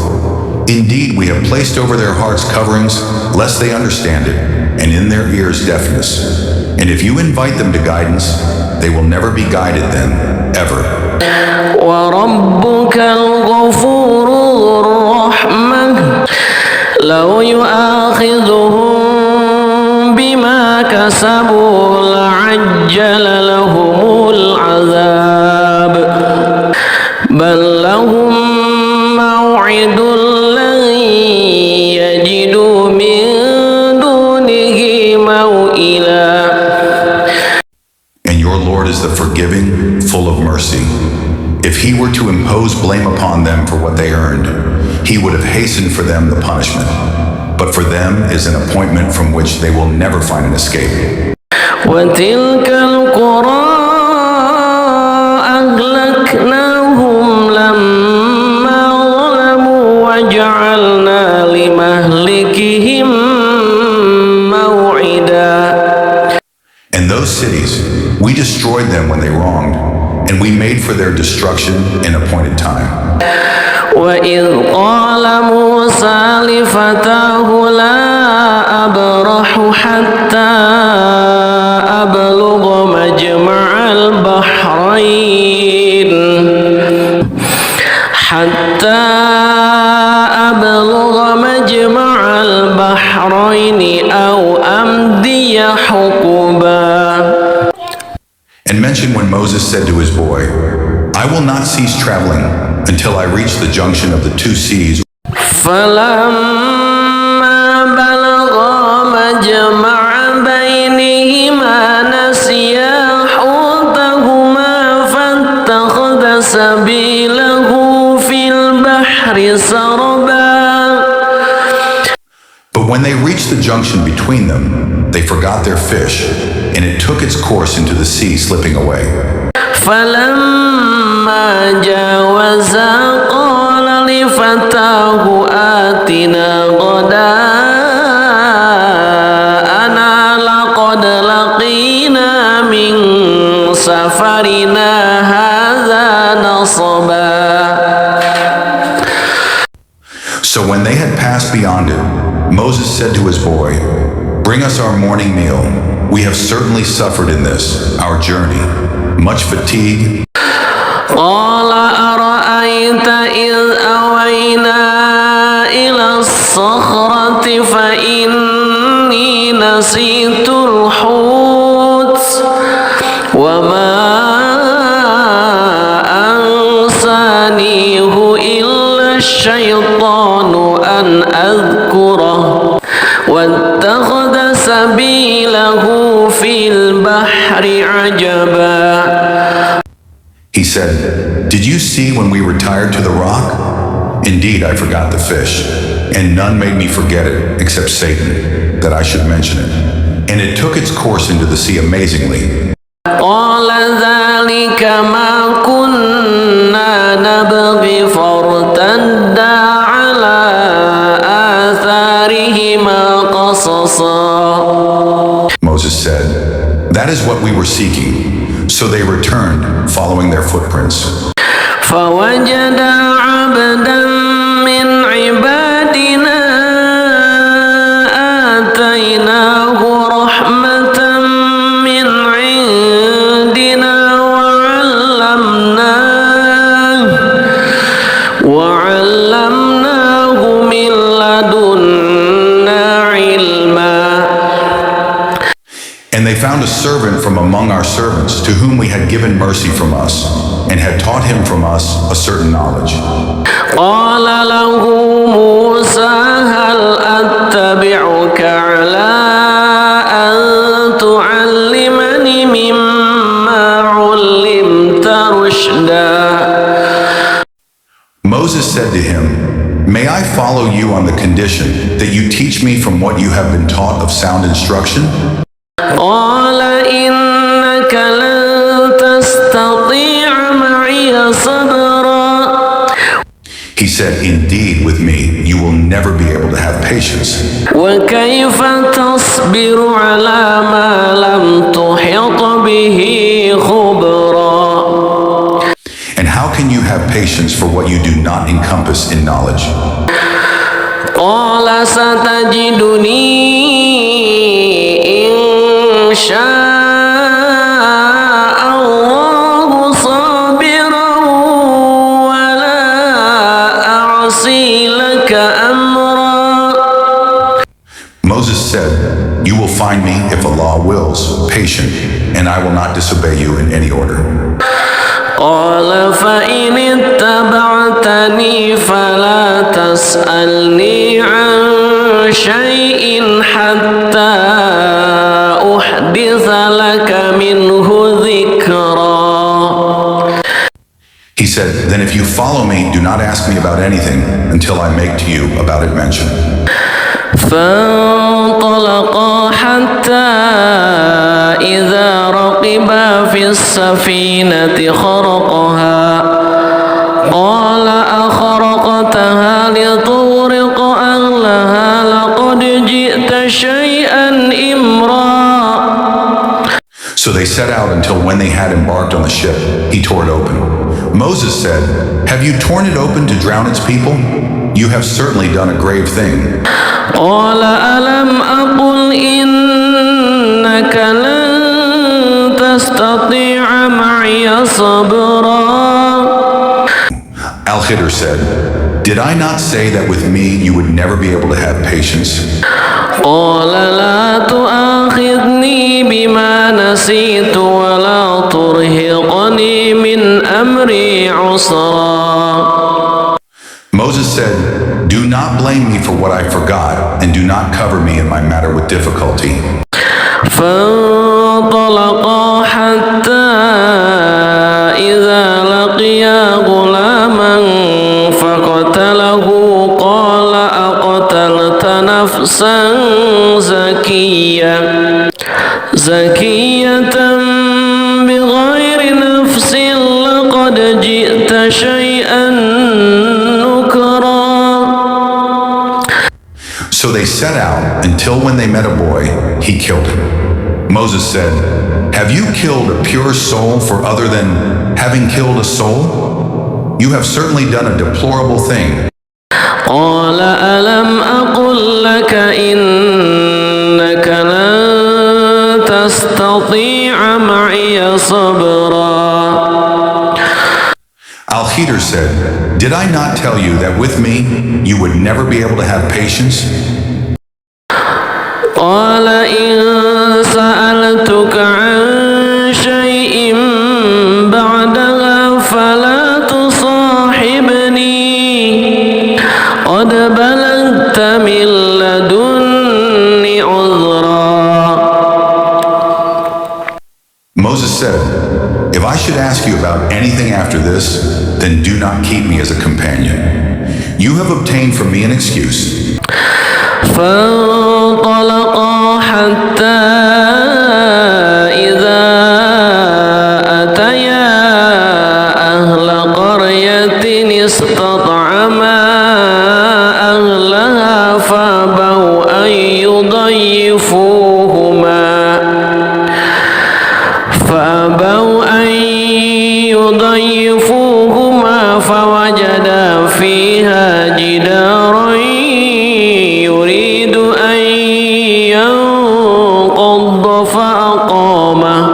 Indeed, we have placed over their hearts coverings, lest they understand it, and in their ears deafness. And if you invite them to guidance, they will never be guided then, ever. وربك الغفور ذو الرحمة لو يؤاخذهم بما كسبوا لعجل لهم العذاب بل لهم موعد لن يجدوا من دونه موئلا. And your Lord is the forgiving, full of mercy. If he were to impose blame upon them for what they earned, he would have hastened for them the punishment. But for them is an appointment from which they will never find an escape. وتلك القرى أهلكناهم لما ظلموا وجعلنا لمهلكهم موعدا. And those cities, we destroyed them when they wronged, and we made for their destruction an appointed time. وإذ قال موسى لفتاه لا أبرح حتى أبلغ مجمع البحرين أو أمضي حقبا. And mention when Moses said to his boy, I will not cease traveling until I reach the junction of the two seas. فلما بلغا مجمع بينهما نسيا حوتهما فاتخذ سبيله في البحر سربا. But when they reached the junction between them, they forgot their fish, and it took its course into the sea, slipping away. فلما جاوزا قال لفتاه آتنا غداءنا لقد لقينا من سفرنا هذا نصبا. So when they had passed beyond it, Moses said to his boy, Bring us our morning meal. We have certainly suffered in this, our journey, much fatigue. قال أرأيت إذ أوينا إلى الصخرة فإني نسيت الحوت وما أنسانيه إلا الشيطان أن أذكره واتخذ سبيله في البحر عجبا. He said, "Did you see when we retired to the rock? Indeed, I forgot the fish, and none made me forget it except Satan, that I should mention it. And it took its course into the sea amazingly." قال ذلك ما كنا نبغي فارتدا على آثارهما قصصا. Moses said, "That is what we were seeking." So they returned, following their footprints. فوجد عبدا من عبادنا آتيناه رحمة من عندنا وعلمناه من لدنا علما. And they found a servant from among our servants to whom we had given mercy from us, and had taught him from us a certain knowledge. قال له موسى هل أتبعك على أن تعلمني مما علمت رشدا. Moses said to him, "May I follow you on the condition that you teach me from what you have been taught of sound instruction?" قال إنك لن تستطيع معي صبرا. He said, "Indeed, with me, you will never be able to have patience. وكيف تصبر على ما لم تحط به خبرا. And how can you have patience for what you do not encompass in knowledge?" قال ستجدني إن شاء الله صابرا ولا أعصي لك أمرا. Moses said, "You will find me, if Allah wills, patient, and I will not disobey you in any order." قال فإن اتبعتني فلا تسألني عن شيء حتى أحدث لك منه ذكرا. He said, "Then if you follow me, do not ask me about anything until I make to you about it mention." فانطلقا حتى إذا ركبا في السفينة خرقها قال أخرقتها لتغرق أهلها لقد جئت شيئا إمرا. So they set out until when they had embarked on the ship, he tore it open. Moses said, "Have you torn it open to drown its people? You have certainly done a grave thing." قال ألم أقل إنك لن تستطيع معي صبرا. Al-Khidr said, "Did I not say that with me you would never be able to have patience?" قال لا تؤاخذني بما نسيت ولا ترهقني من أمري عسرا. Moses said, "Do not blame me for what I forgot, and do not cover me in my matter with difficulty." فانطلقا حتى إذا لقيا غلاما فقتله قال أقتلت نفسا زكية بغير نفس لقد جئت شيئا نكرا. So they set out until when they met a boy, he killed him. Moses said, "Have you killed a pure soul for other than having killed a soul? You have certainly done a deplorable thing." قال ألم أقل لك إنك لن تستطيع معي صبرا. Al-Khidr said, "Did I not tell you that with me you would never be able to have patience?" قال إن سألتك عن شيء بعدها فلا تصاحبني قد بلغت من لدني عذرا. Moses said, "If I should ask you about anything after this, then do not keep me as a companion. You have obtained from me an excuse. فانطلقا حتى إذا أتيا أهل قرية استطعما أهلها فأبوا أن يضيفوهما فوجدا فيها جدارا يريد أن ينقض فأقامه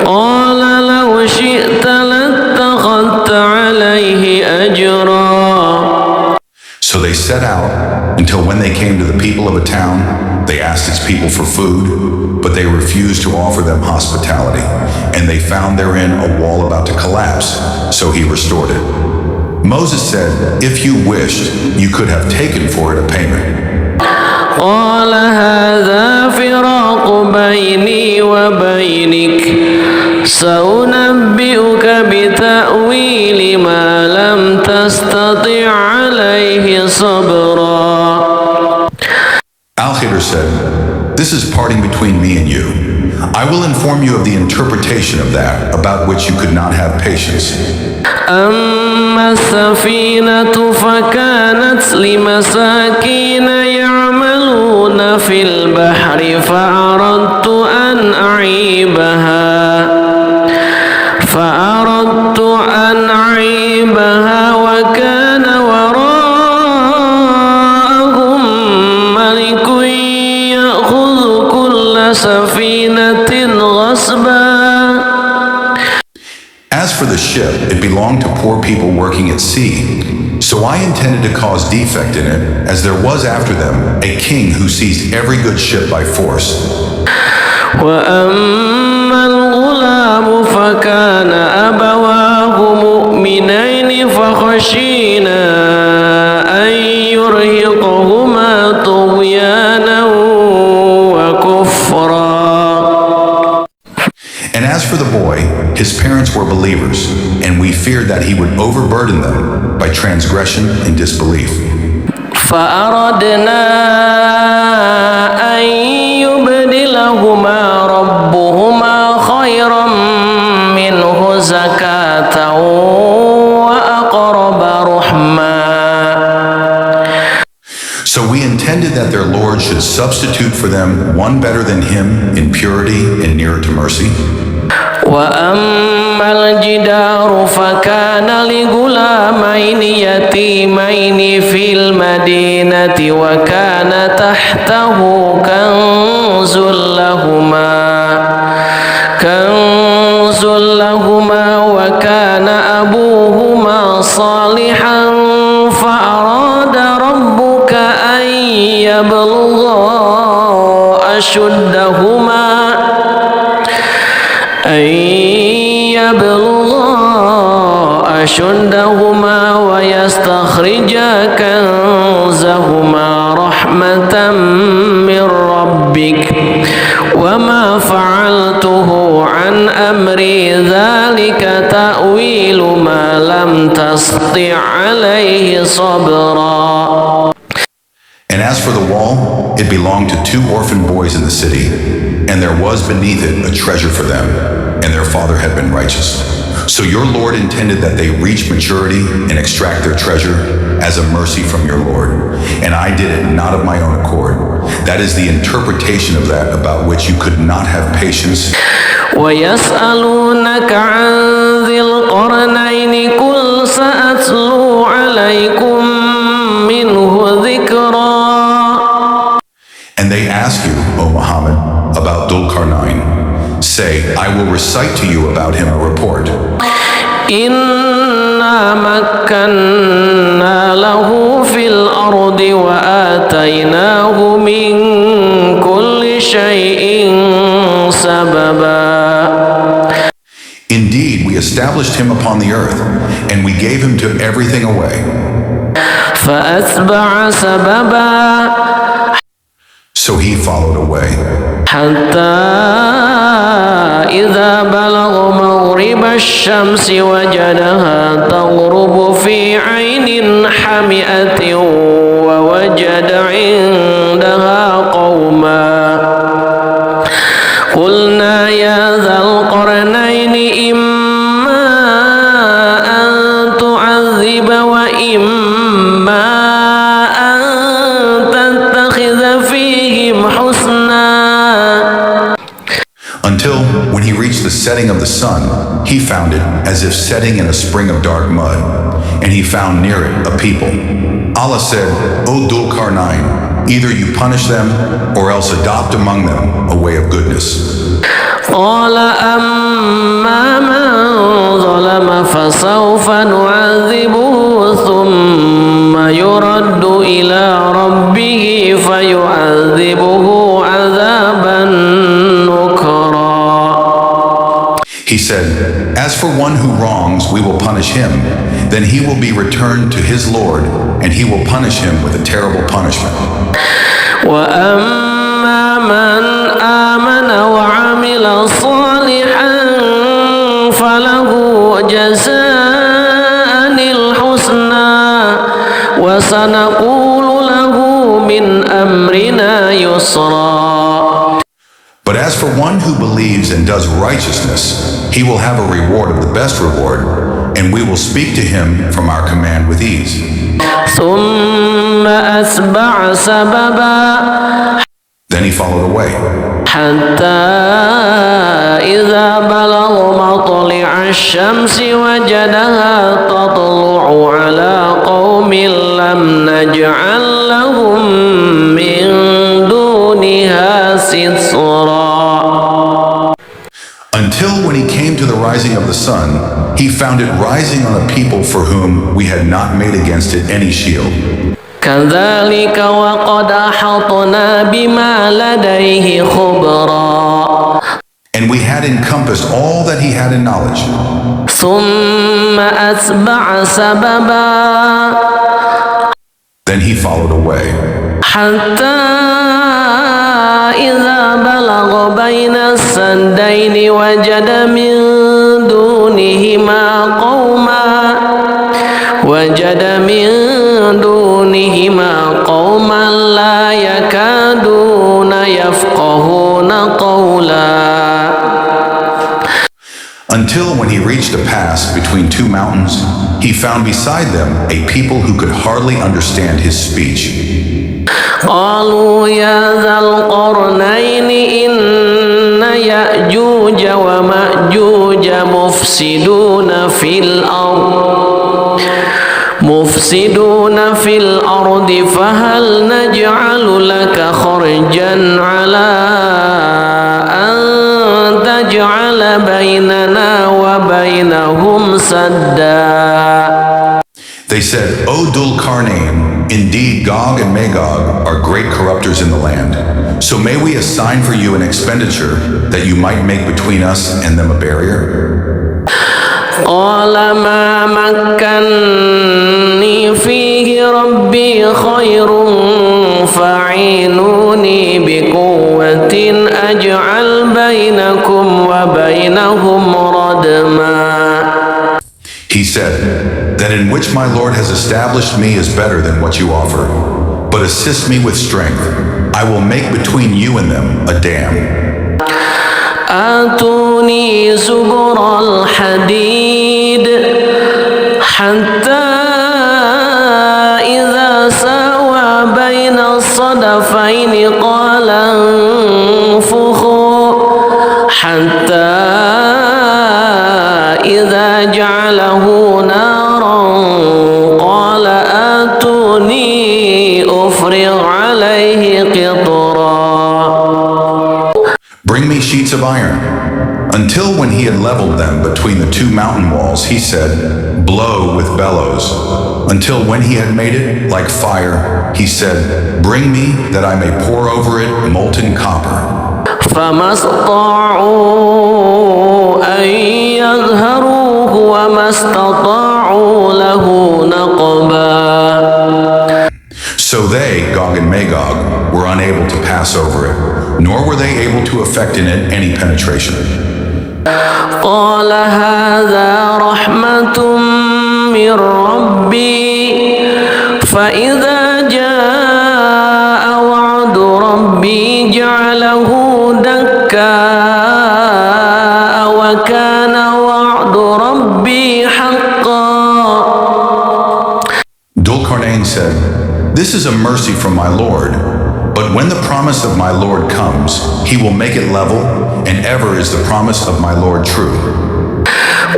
قال لو شئت لاتخذت عليه أجرا. So they set out until when they came to the people of a town, they asked its people for food, but they refused to offer them hospitality, and they found therein a wall about to collapse, so he restored it. Moses said, if you wished, you could have taken for it a payment. قال هذا فراق بيني وبينك سأنبئك بتأويل ما لم تستطع عليه صبرا. Al-Khidr said, this is parting between me and you. I will inform you of the interpretation of that about which you could not have patience. أما السفينة فكانت لمساكين يعملون في البحر فأردت أن أعيبها وكان وراءهم ملك يأخذ كل سفينة غصبا. As for the ship, it belonged to poor people working at sea. So I intended to cause defect in it, as there was after them a king who seized every good ship by force. وأما الغلام فكان أبواه مؤمنين فخشينا أن يرهقهما طغيانا وكفرا. And as for the boy, his parents were believers, and we feared that he would overburden them by transgression and disbelief. فأردنا أن يبدلهما ربهما خيرا منه زكاة وأقرب رحما. So we intended that their Lord should substitute for them one better than him in purity and nearer to mercy. وأما الجدار فكان لغلامين يتيمين في المدينة وكان تحته كنز لهما وكان أبوهما صالحا فأراد ربك أن يبلغا أشدهما ويستخرجا كنزهما رحمة من ربك وما فعلته عن أمري ذلك تأويل ما لم تستطع عليه صبرا. And as for the wall, it belonged to 2 orphan boys in the city, and there was beneath it a treasure for them, and their father had been righteous. So your Lord intended that they reach maturity and extract their treasure as a mercy from your Lord, and I did it not of my own accord. That is the interpretation of that about which you could not have patience. ويسألونك عن ذي القرنين قل سأتلو عليكم منه ذكرا. And they ask you, O Muhammad, about Dhul Qarnayn. Say, I will recite to you about him a report. إنا مكنا له في الأرض وآتيناه من كل شيء سببا. Indeed, we established him upon the earth, and we gave him to everything away. فأتبع سببا. So he followed away. حتى إذا بلغ مغرب الشمس وجدها تغرب في عين حمئة ووجد عندها قوما قلنا يا ذا القرنين إما أن تعذب وإما أن تتخذ فيهم حسنا. Until, when he reached the setting of the sun, he found it as if setting in a spring of dark mud, and he found near it a people. Allah said, O Dhul Qarnayn, either you punish them or else adopt among them a way of goodness. قال أما من ظلم فسوف نعذبه ثم يرد إلى ربه فيعذبه عذابا نكرا. He said, as for one who wrongs, we will punish him. Then he will be returned to his Lord, and he will punish him with a terrible punishment. وأما من آمن وعمل صالحا فله جزاء الحسنى وسنقول له من أمرنا يسرا. But as for one who believes and does righteousness, he will have a reward of the best reward, and we will speak to him from our command with ease. ثم أتبع سببا. Then he followed away. حتى إذا بلغ مطلع الشمس وجدها تطلع على قوم لم نجعل لهم من دونها سترا. Until when he came to the rising of the sun, he found it rising on a people for whom we had not made against it any shield. كذلك وقد أحطنا بما لديه خبرا. And we had encompassed all that he had in knowledge. ثم أتبع سببا. Then he followed away. حتى إذا بلغ بين السدين وجد من دونهما قوما لا يكادون يفقهون قولا. Until when he reached a pass between two mountains, he found beside them a people who could hardly understand his speech. قالوا يا ذا القرنين إن يأجوج ومأجوج مفسدون في الأرض فهل نجعل لك خرجا على أن تجعل بيننا وبينهم سدا. They said, O Dhul Qarnayn, indeed Gog and Magog are great corruptors in the land. So may we assign for you an expenditure that you might make between us and them a barrier? قال ما مكني فيه ربي خير فاعينوني بقوة أجعل بينكم وبينهم ردما. He said, that in which my Lord has established me is better than what you offer. But assist me with strength. I will make between you and them a dam. آتوني زبر الحديد حتى إذا ساوى بين الصدفين قال انفخوا حتى إذا جعله نارا قال آتوني أفرغ عليه قطرا. Bring me sheets of iron. Until when he had leveled them between the two mountain walls, he said, blow with bellows. Until when he had made it like fire, he said, bring me that I may pour over it molten copper. فما استطاعوا أن يظهروه وما استطاعوا له نقبا. So they, Gog and Magog, were unable to pass over it, nor were they able to effect in it any penetration. قال هذا رحمة من ربي فإذا جاء وعد ربي جعله دكاء وكان وعد ربي حقا. Dhul-Qarnayn said, "This is a mercy from my Lord, but when the promise of my Lord comes, he will make it level, and ever is the promise of my Lord true."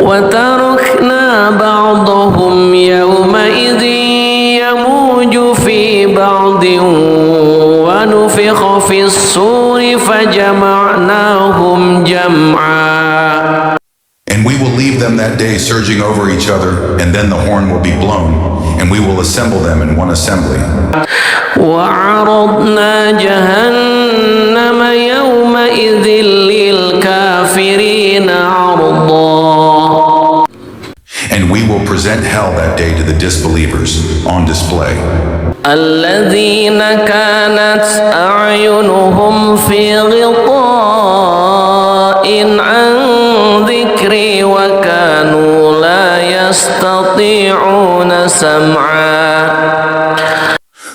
وتركنا بعضهم يومئذ يموج في بعض ونفخ في الصور فجمعناهم جمعا. And we will leave them that day surging over each other, and then the horn will be blown, and we will assemble them in one assembly. وعرضنا جهنم يومئذ للكافرين عرضا. And we will present hell that day to the disbelievers on display. الذين كانت أعينهم في غطاء عن ذكري وكانوا لا يستطيعون سمعا.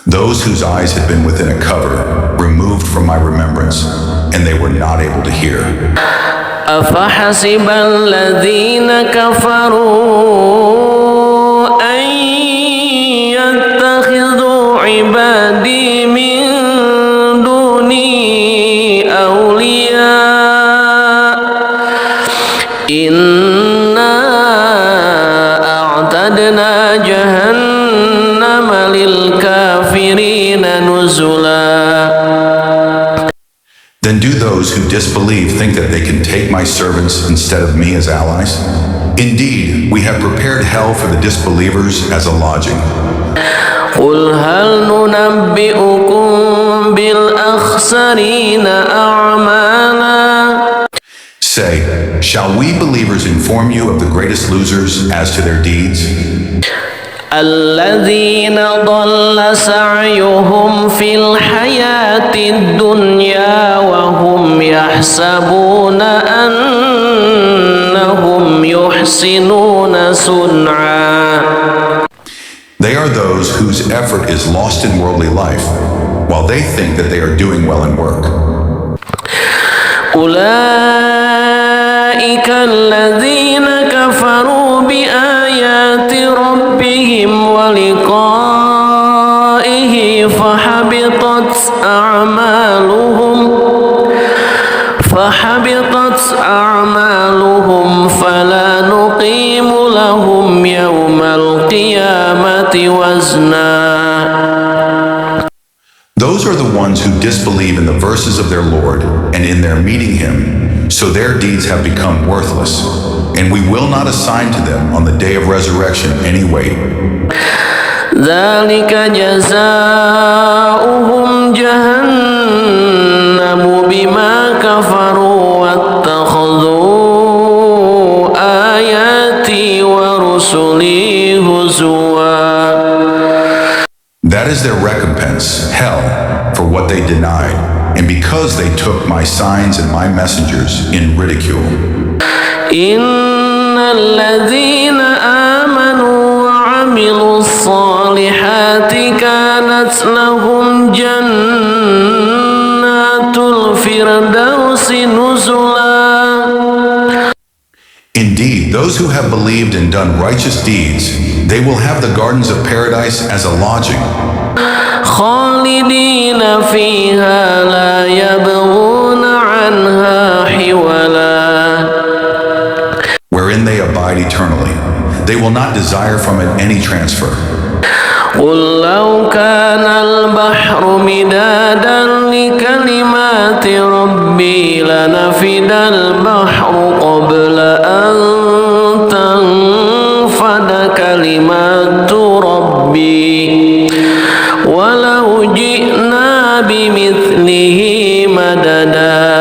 Those whose eyes had been within a cover, removed from my remembrance, and they were not able to hear. أفحسب الذين كفروا أن يتخذوا عبادي من دوني أولياء إنا أعتدنا جهنم للكافرين نزلا. Then do those who disbelieve think that they can take my servants instead of me as allies? Indeed, we have prepared hell for the disbelievers as a lodging. قل هل ننبئكم بالأخسرين أعمالا. Say, shall we believers inform you of the greatest losers as to their deeds? الذين ضل سعيهم في الحياة الدنيا وهم يحسبون أنهم يحسنون صنعا. They are those whose effort is lost in worldly life, while they think that they are doing well in work. أولئك الذين كفروا بآيات ربهم ولقائه فحبطت أعمالهم فلا نقيم لهم يوم القيامة وزنا. Those are the ones who disbelieve in the verses of their Lord and in their meeting him, so their deeds have become worthless, and we will not assign to them on the day of resurrection any weight. ذلك جزاؤهم جهنم بما كفروا واتخذوا آياتي ورسلي هزوا. That is their recompense, hell, for what they denied, and because they took my signs and my messengers in ridicule. إن الذين آمنوا وعملوا الصالحات كانت لهم جنات الفردوس نزلا. Indeed, those who have believed and done righteous deeds, they will have the gardens of paradise as a lodging. خالدين فيها لا يبغون عنها حولا. Wherein they abide eternally. They will not desire from it any transfer. قل لو كان البحر مدادا لكلمات ربي لنفد البحر قبل أن تنفد كلمات ربي ولو جئنا بمثله مددا.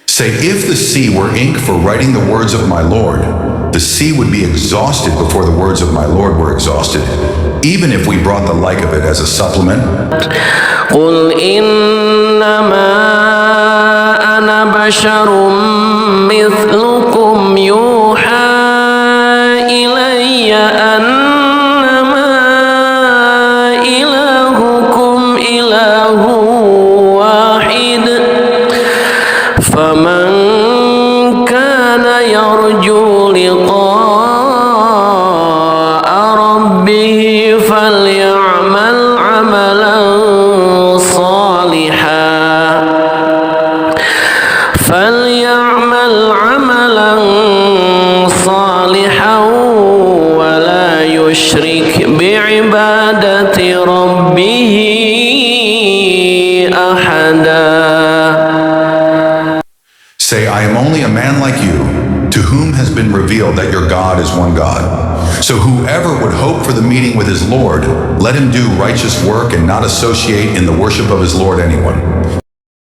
Say, if the sea were ink for writing the words of my Lord, the sea would be exhausted before the words of my Lord were exhausted, even if we brought the like of it as a supplement. قل إنما أنا أنا بشر مثلكم يوحى إلي أنما إلهكم إله واحد فمن كان يرجو لقاء ربه فليعمل عملا صالحا ولا يشرك بعبادة ربه أحدا. Say, I am only a man like you, to whom has been revealed that your God is one God. So whoever would hope for the meeting with his Lord, let him do righteous work and not associate in the worship of his Lord anyone.